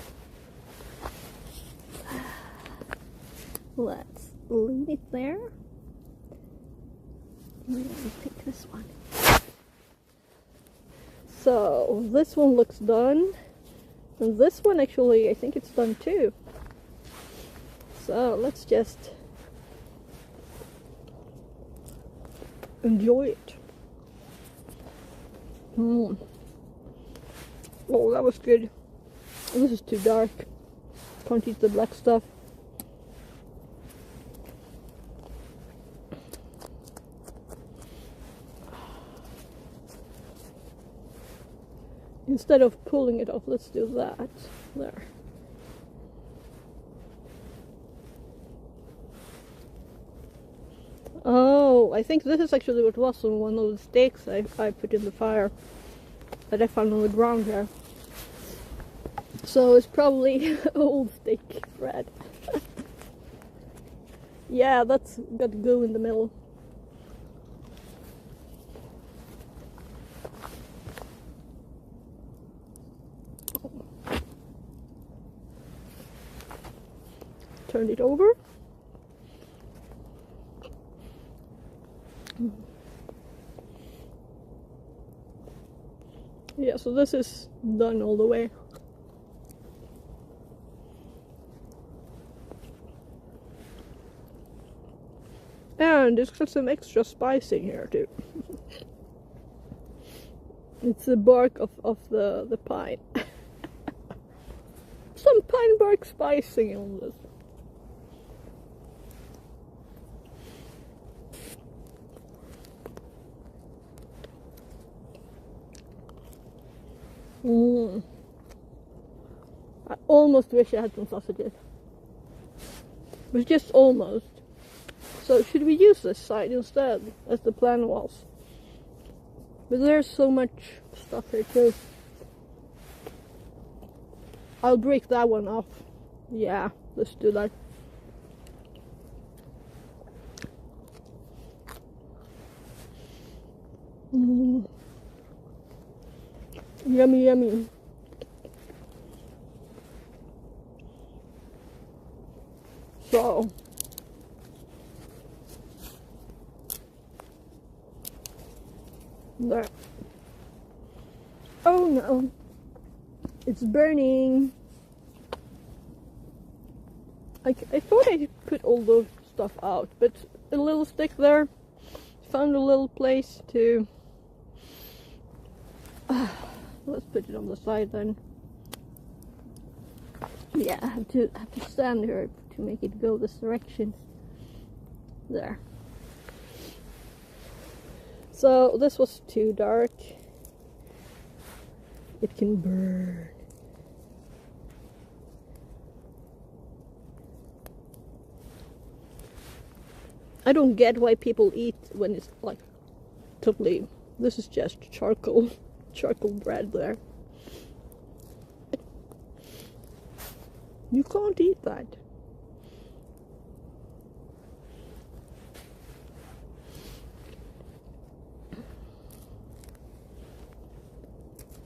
Speaker 1: let's lean it there. And then pick this one. So this one looks done. And this one actually, I think it's done too. So let's just enjoy it. Oh, that was good. This is too dark. Can't eat the black stuff. Instead of pulling it off, let's do that. There. Oh, I think this is actually what was on one of the steaks I put in the fire that I found on the ground here. So it's probably old steak bread. Yeah, that's got to go in the middle. Turn it over. Yeah, so this is done all the way. And it's got some extra spice in here too. It's the bark of the pine. Some pine bark spicing on this. I almost wish I had some sausages. But just almost. So should we use this side instead, as the plan was? But there's so much stuff here too. I'll break that one off. Yeah, let's do that. Yummy, yummy. So there. Oh no, it's burning. I thought I put all the stuff out, but a little stick there. Found a little place to. Let's put it on the side then. Yeah, I have to stand here to make it go this direction. There. So this was too dark. It can burn. I don't get why people eat when it's like totally. This is just charcoal bread there. You can't eat that.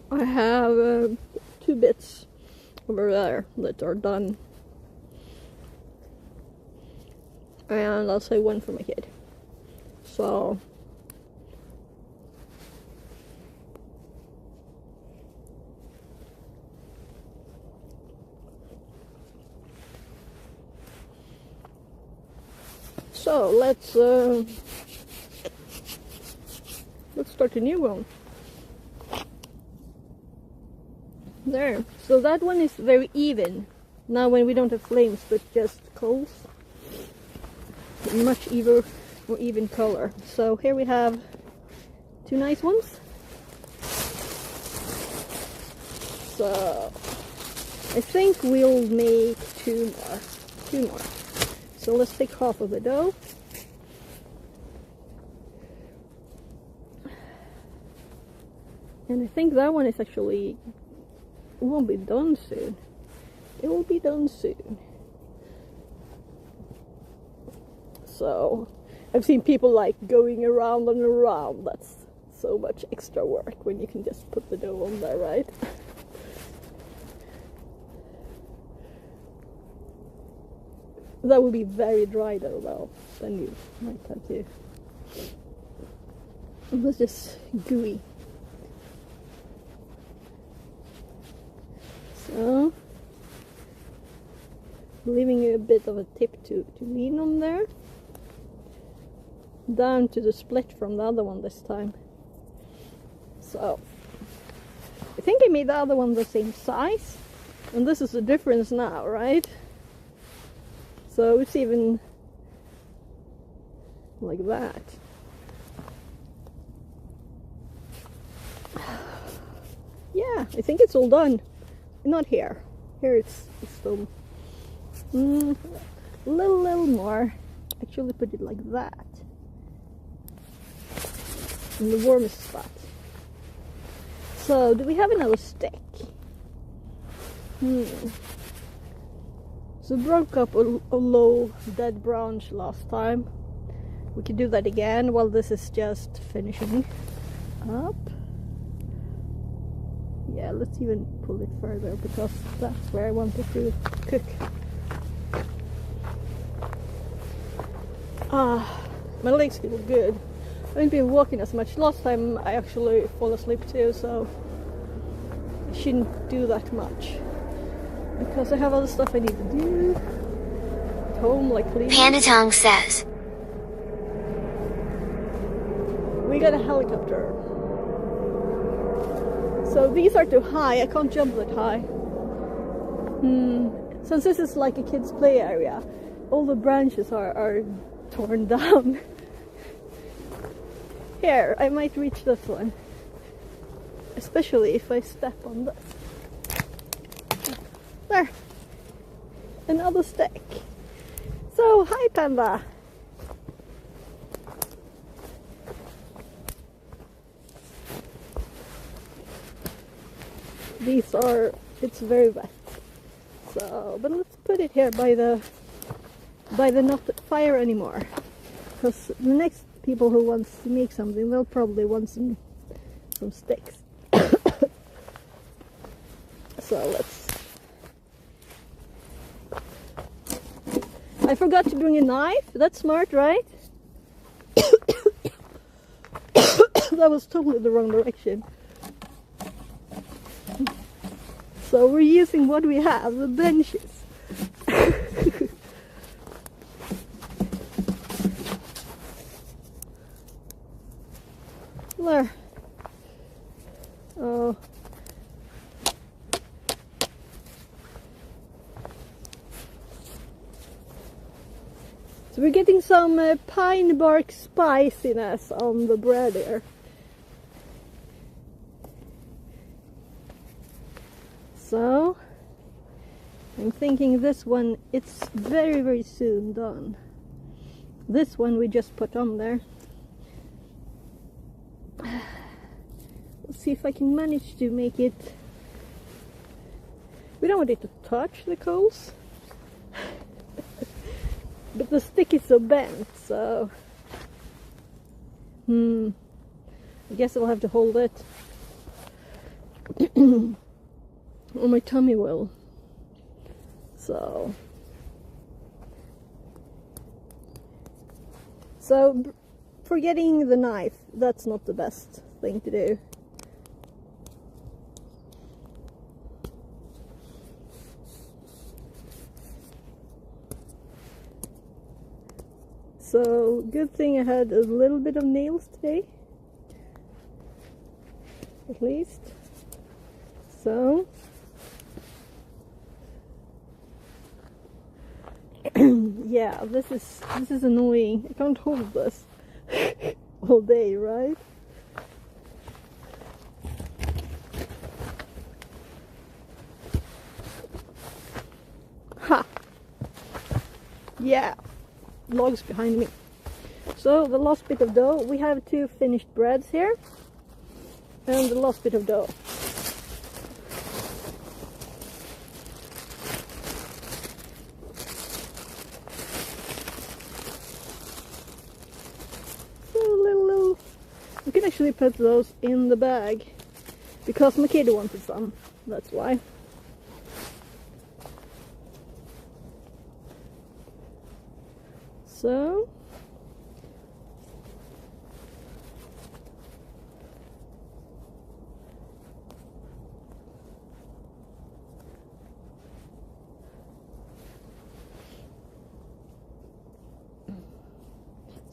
Speaker 1: I have 2 bits over there that are done. And I'll say 1 for my kid. So let's start a new one. There. So that one is very even. Now when we don't have flames but just coals, much more even color. So here we have 2 nice ones. So I think we'll make 2 more. So let's take half of the dough. And I think that one is actually, it won't be done soon. It will be done soon. So I've seen people like going around and around. That's so much extra work when you can just put the dough on there, right? That would be very dry though, then you might have to. It was just gooey. So, leaving you a bit of a tip to lean on there. Down to the split from the other one this time. So, I think I made the other one the same size. And this is the difference now, right? So it's even like that. Yeah, I think it's all done. Not here. Here it's still a little more. Actually put it like that. In the warmest spot. So, do we have another stick? So broke up a low dead branch last time. We could do that again while this is just finishing up. Yeah, let's even pull it further because that's where I want it to cook. My legs feel good. I haven't been walking as much. Last time I actually fall asleep too, so I shouldn't do that much. Because I have other stuff I need to do at home, like cleaning.
Speaker 2: Pandatong says,
Speaker 1: We got a helicopter. So these are too high, I can't jump that high. Since this is like a kid's play area, all the branches are torn down. Here, I might reach this one. Especially if I step on this. There. Another stick. So, hi Panda. These are, it's very wet. So, but let's put it here by the not fire anymore. Because the next people who wants to make something, they'll probably want some sticks. So let's. I forgot to bring a knife. That's smart, right? That was totally the wrong direction. So we're using what we have, the benches. There. Oh. So we're getting some pine bark spiciness on the bread here. So I'm thinking this one, it's very soon done. This one we just put on there. Let's see if I can manage to make it. We don't want it to touch the coals. But the stick is so bent, so I guess I'll have to hold it. Or my tummy will. So forgetting the knife, that's not the best thing to do. So good thing I had a little bit of nails today, at least. So yeah, this is annoying. I can't hold this all day, right? Ha! Yeah, logs behind me. So the last bit of dough, we have 2 finished breads here, and the last bit of dough. You can actually put those in the bag because my kid wanted some, that's why.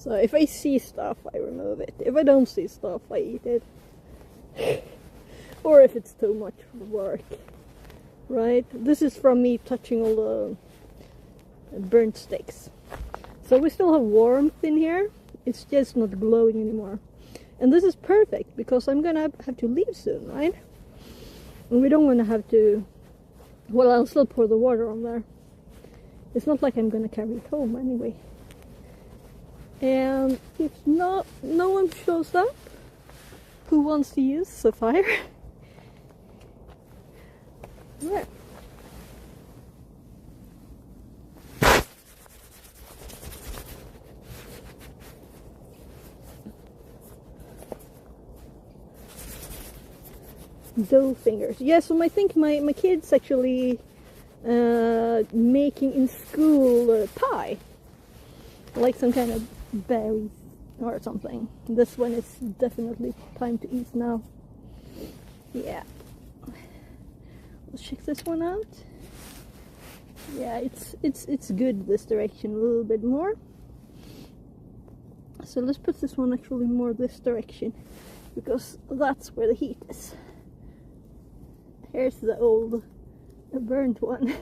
Speaker 1: So if I see stuff, I remove it. If I don't see stuff, I eat it. Or if it's too much work. Right? This is from me touching all the burnt sticks. So we still have warmth in here. It's just not glowing anymore. And this is perfect because I'm gonna have to leave soon, right? And we don't want to have to... Well, I'll still pour the water on there. It's not like I'm gonna carry it home anyway. And if no one shows up who wants to use Sapphire, there. Dough fingers. Yeah, so I think my kids actually making in school pie, like some kind of berries or something. This one is definitely time to eat now. Yeah, let's check this one out. Yeah, it's good this direction a little bit more. So let's put this one actually more this direction because that's where the heat is. Here's the old burnt one.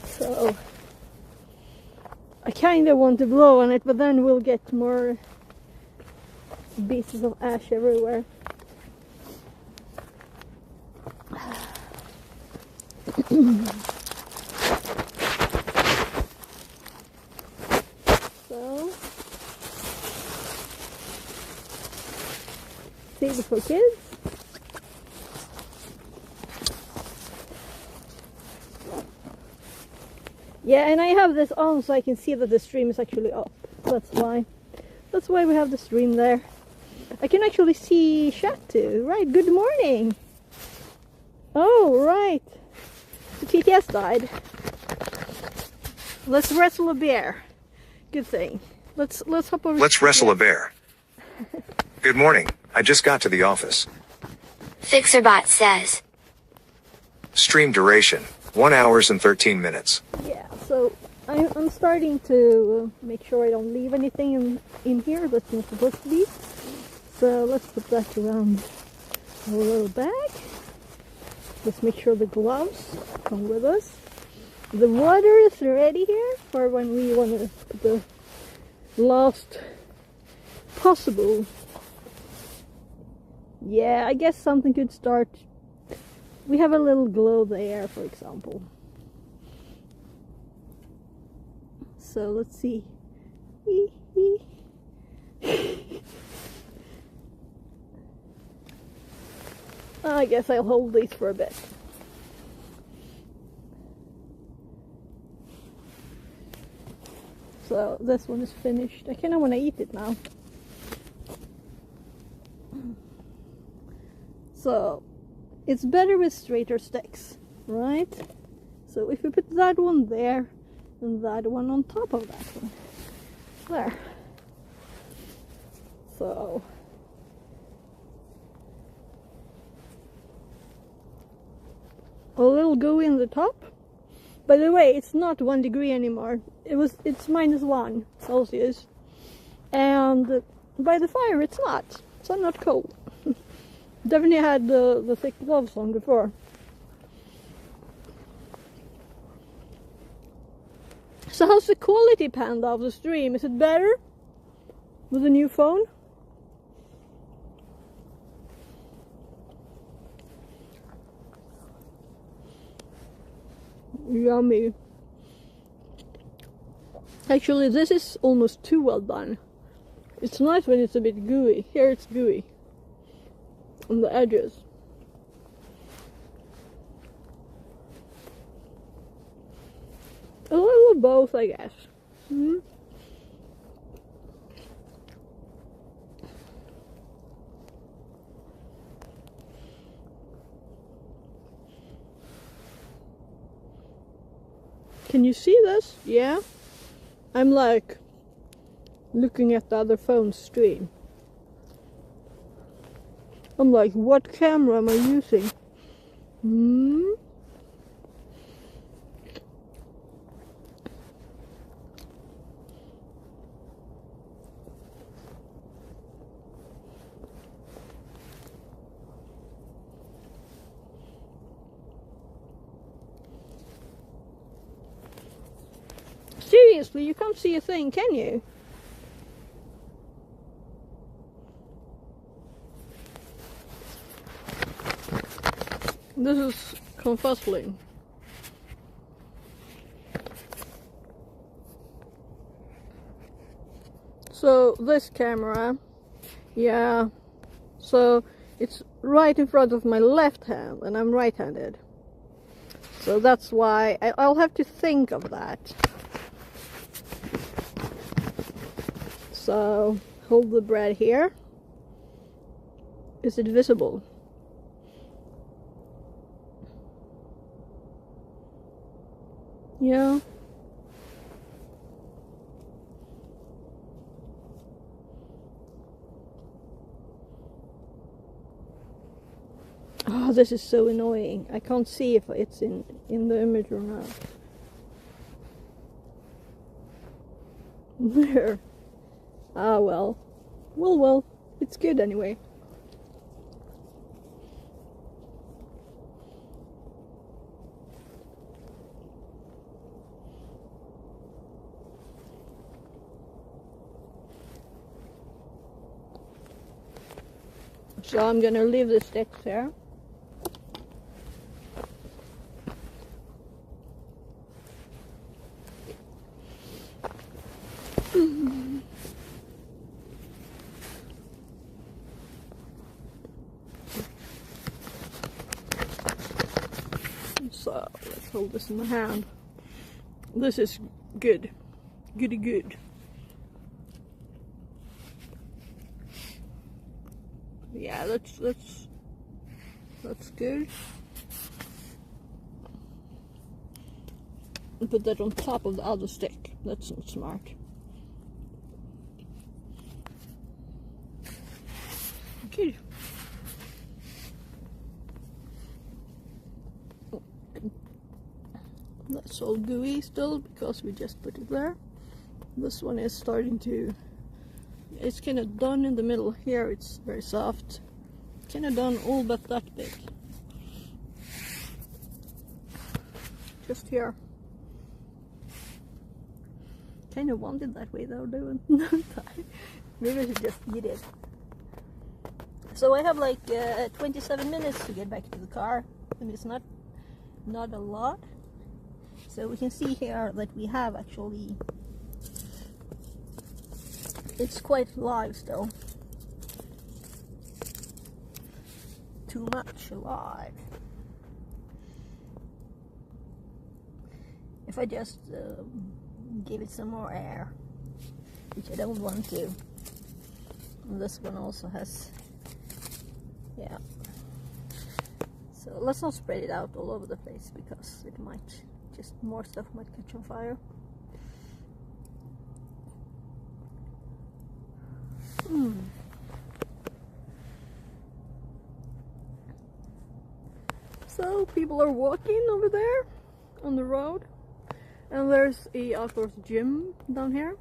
Speaker 1: So I kind of want to blow on it, but then we'll get more pieces of ash everywhere. So, save it for kids. Yeah, and I have this on so I can see that the stream is actually up. That's why we have the stream there. I can actually see chat too. Right, good morning. Oh, right. The TTS died. Let's wrestle a bear. Good thing. Let's hop over.
Speaker 3: Let's wrestle a bear. Good morning. I just got to the office.
Speaker 2: FixerBot says.
Speaker 3: Stream duration, 1 hour and 13 minutes.
Speaker 1: Yeah, so I'm starting to make sure I don't leave anything in here that's not supposed to be. So let's put that around our little bag. Let's make sure the gloves come with us. The water is ready here for when we want to put the last possible. Yeah, I guess something could start. We have a little glow there, for example. So let's see. I guess I'll hold these for a bit. So this one is finished. I kind of want to eat it now. So it's better with straighter sticks, right? So if we put that one there and that one on top of that one, there. So a little gooey in the top. By the way, it's not 1 degree anymore. It's -1 Celsius, and by the fire it's not. So I'm not cold. Definitely had the thick gloves on before. So how's the quality, Panda, of the stream? Is it better with the new phone? Yummy. Actually, this is almost too well done. It's nice when it's a bit gooey. Here it's gooey on the edges. A little of both, I guess. Mm-hmm. Can you see this? Yeah. I'm like looking at the other phone's stream. I'm like, what camera am I using? Seriously, you can't see a thing, can you? This is confuzzling. So this camera, yeah, so it's right in front of my left hand and I'm right-handed. So that's why I'll have to think of that. So hold the bread here. Is it visible? Yeah. Oh, this is so annoying. I can't see if it's in the image or not. There. Ah, well. Well, it's good anyway. So I'm gonna leave the sticks there. So let's hold this in my hand. This is good. Goody good. Yeah, that's good. And put that on top of the other stick. That's not smart. Okay. That's all gooey still because we just put it there. This one is starting to, it's kind of done in the middle here. It's very soft. Kind of done all but that bit. Just here. Kind of want it that way though, don't I? Maybe I should just eat it. So I have like 27 minutes to get back to the car, and it's not a lot. So we can see here that we have actually It's quite live still. Too much alive. If I just give it some more air, which I don't want to. And this one also has, yeah. So let's not spread it out all over the place because it might, just more stuff might catch on fire. So people are walking over there on the road, and there's a outdoors gym down here,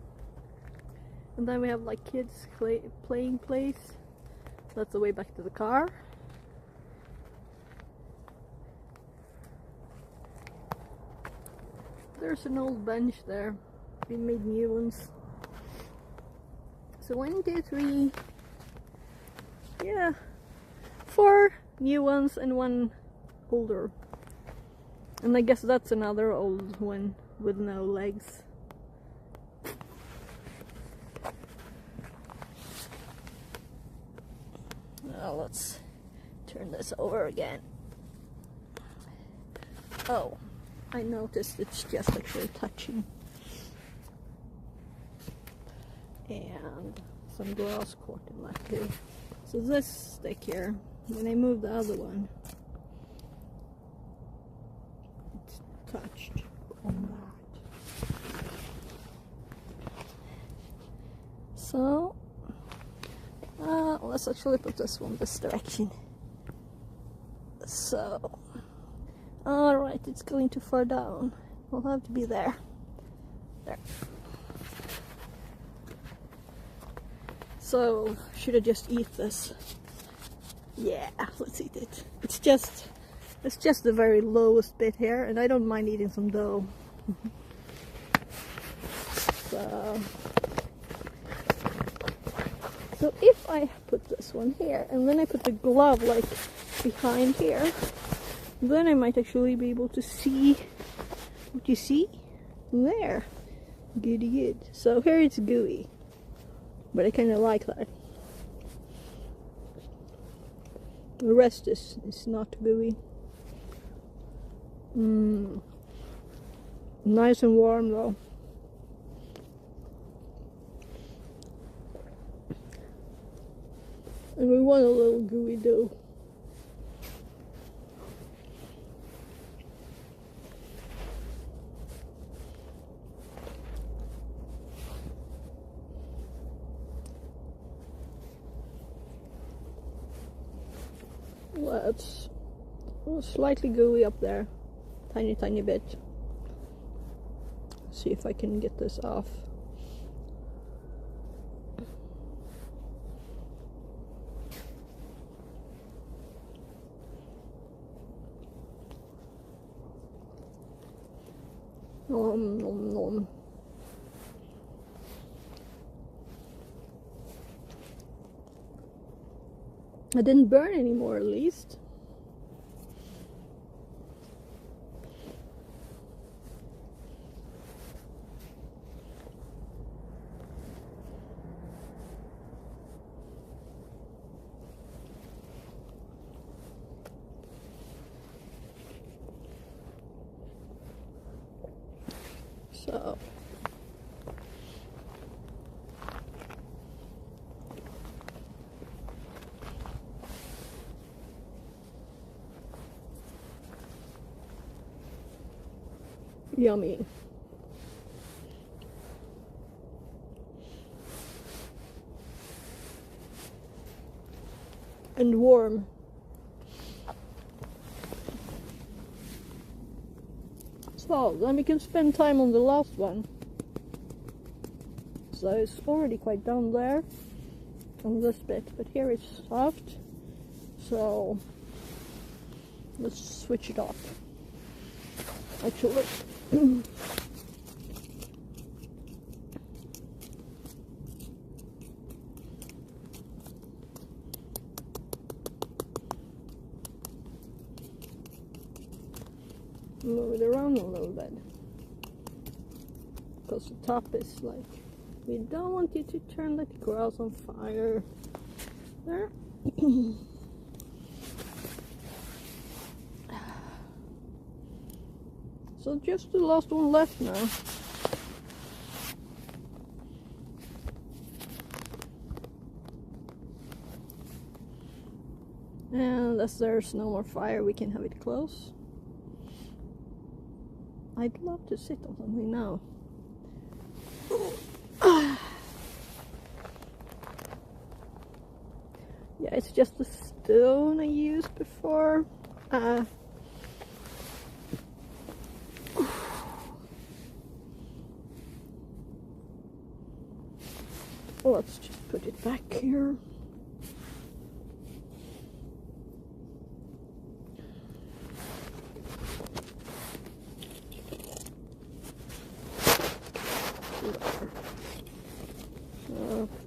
Speaker 1: and then we have like kids playing place. That's the way back to the car. There's an old bench there. We made new ones. So 1, 2, 3, yeah, 4 new ones and 1 older. And I guess that's another old one with no legs. Now let's turn this over again. Oh, I noticed it's just actually touching. And some grass caught in that too. So this stick here, when I move the other one, it's touched on that. So let's actually put this one this direction. So alright, it's going too far down. We'll have to be there. There. So, should I just eat this? Yeah, let's eat it. It's just the very lowest bit here, and I don't mind eating some dough. So if I put this one here, and then I put the glove like behind here, then I might actually be able to see what you see there. Goody good. So here it's gooey. But I kind of like that. The rest is not gooey. Nice and warm though. And we want a little gooey dough. Let's slightly gooey up there, tiny bit. See if I can get this off. Nom nom nom. I didn't burn anymore, at least. So yummy. And warm. So then we can spend time on the last one. So it's already quite down there on this bit, but here it's soft. So let's switch it off. Actually, move it around a little bit because the top is like We don't want you to turn the grass on fire. There. So just the last one left now. And as there's no more fire, we can have it close. I'd love to sit on something now. Yeah, it's just the stone I used before. Let's just put it back here.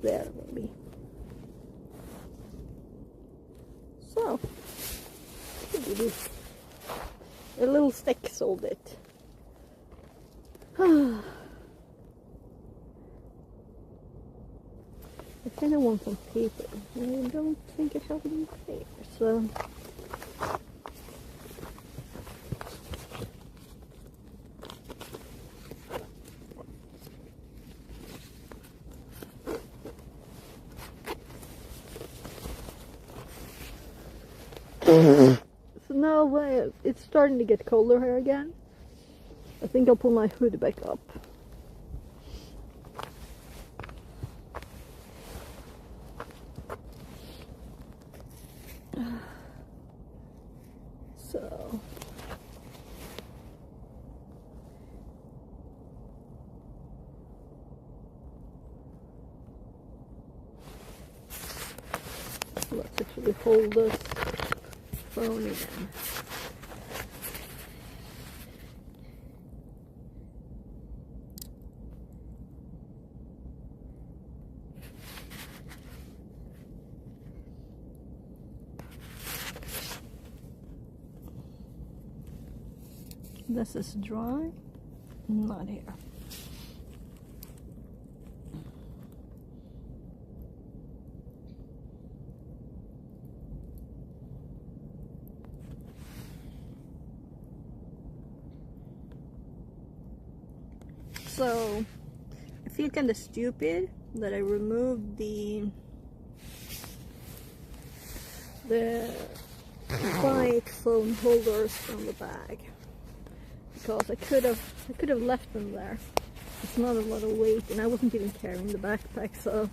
Speaker 1: There maybe. So a little stick sold it. I kind of want some paper. I don't think I have any paper, so so now it's starting to get colder here again. I think I'll pull my hood back up. So let's actually hold this phone again. This is dry, not here. So I feel kind of stupid that I removed the bike phone holders from the bag, because I could have left them there. It's not a lot of weight, and I wasn't even carrying the backpack, so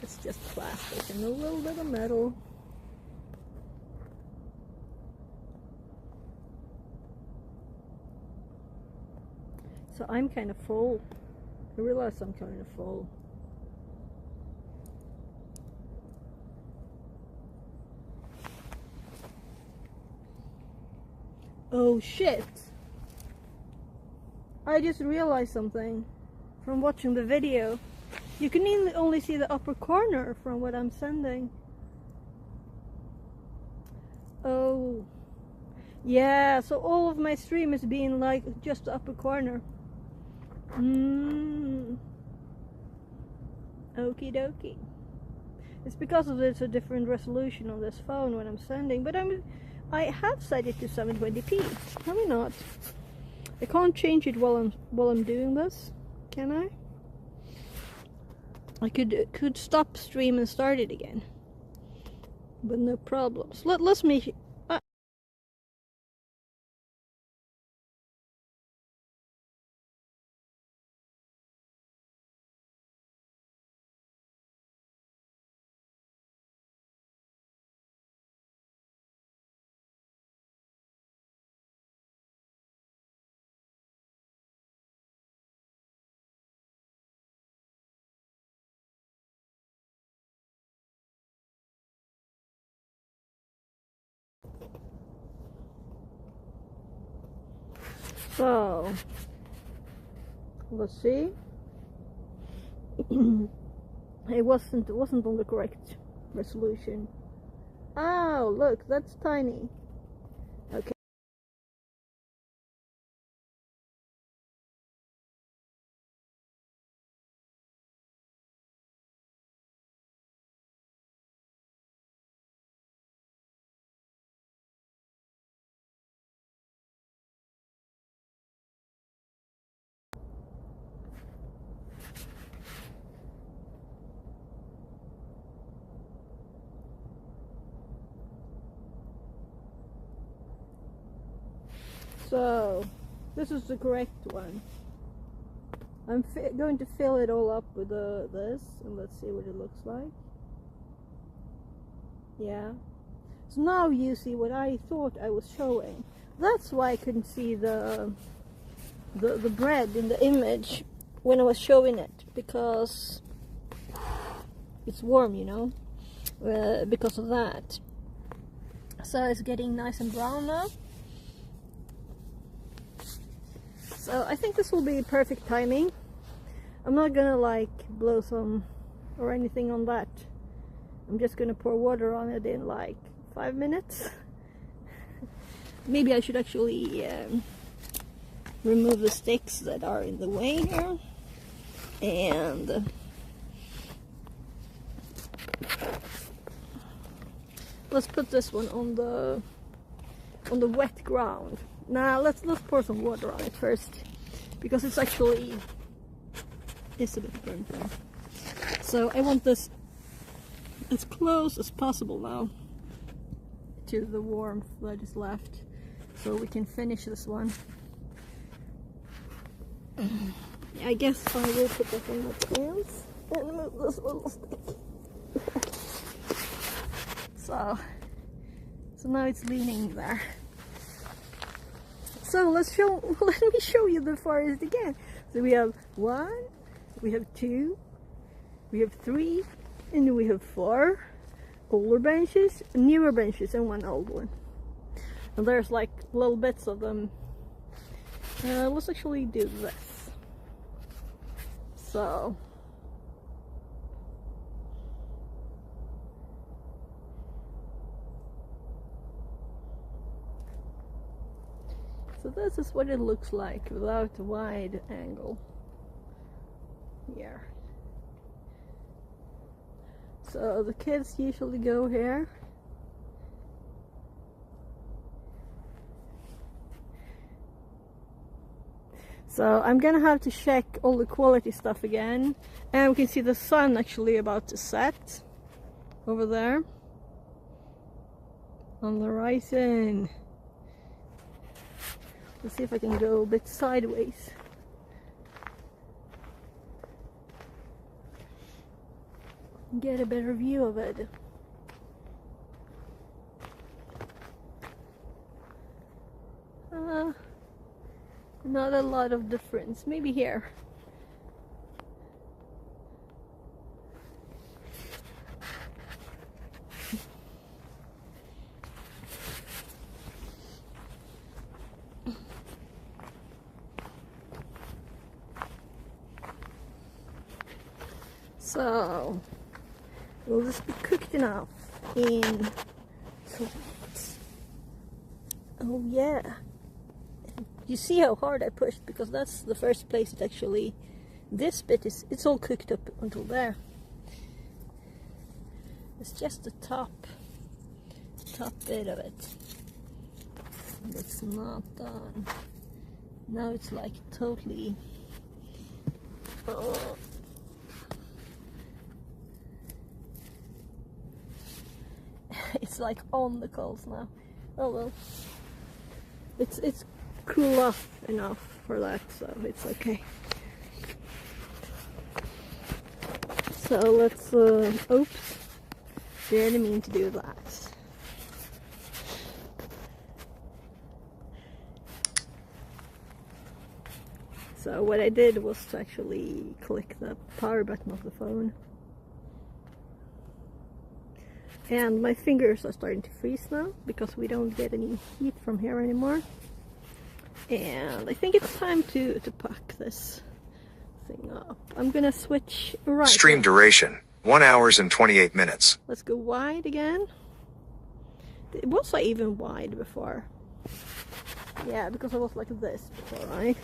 Speaker 1: it's just plastic and a little bit of metal. So I'm kind of full. I realize I'm kind of full. Oh shit! I just realized something from watching the video. You can only see the upper corner from what I'm sending. Oh. Yeah, so all of my stream is being like just the upper corner. Okie dokie. It's because of there's a different resolution on this phone when I'm sending, but I have set it to 720p. Have I not? I can't change it while I'm doing this, can I? I could stop stream and start it again, but no problems. Let's make. So let's see. It wasn't on the correct resolution. Oh, look, that's tiny. Okay. So, this is the correct one. I'm going to fill it all up with this, and let's see what it looks like. Yeah. So now you see what I thought I was showing. That's why I couldn't see the bread in the image when I was showing it, because it's warm, you know, because of that. So it's getting nice and brown now. So I think this will be perfect timing. I'm not gonna like blow some or anything on that. I'm just gonna pour water on it in like 5 minutes. Maybe I should actually remove the sticks that are in the way here, and let's put this one on the wet ground. Now let's pour some water on it first, because it's actually a bit burnt there. So I want this as close as possible now to the warmth that is left, so we can finish this one. I guess I will put that in the pants and move this little stick. So now it's leaning there. So let me show you the forest again. So we have 1, we have 2, we have 3, and we have 4 older benches, newer benches, and 1 old one. And there's like little bits of them. Let's actually do this. So this is what it looks like without a wide angle here. So the kids usually go here. So I'm gonna have to check all the quality stuff again, and we can see the sun actually about to set over there on the horizon. Let's see if I can go a bit sideways. Get a better view of it. Not a lot of difference. Maybe here. So, will this be cooked enough in salt? Oh yeah. You see how hard I pushed, because that's the first place it actually, this bit it's all cooked up until there. It's just the top bit of it that's not done. Now it's like totally, oh. It's like on the coals now. Oh well, it's cool off enough for that, so it's okay. So let's oops, didn't mean to do that. So what I did was to actually click the power button of the phone, and my fingers are starting to freeze now because we don't get any heat from here anymore. And I think it's time to pack this thing up. I'm gonna switch right.
Speaker 3: Stream duration 1 hour and 28 minutes.
Speaker 1: Let's go wide again. It was like even wide before. Yeah, because I was like this before, right?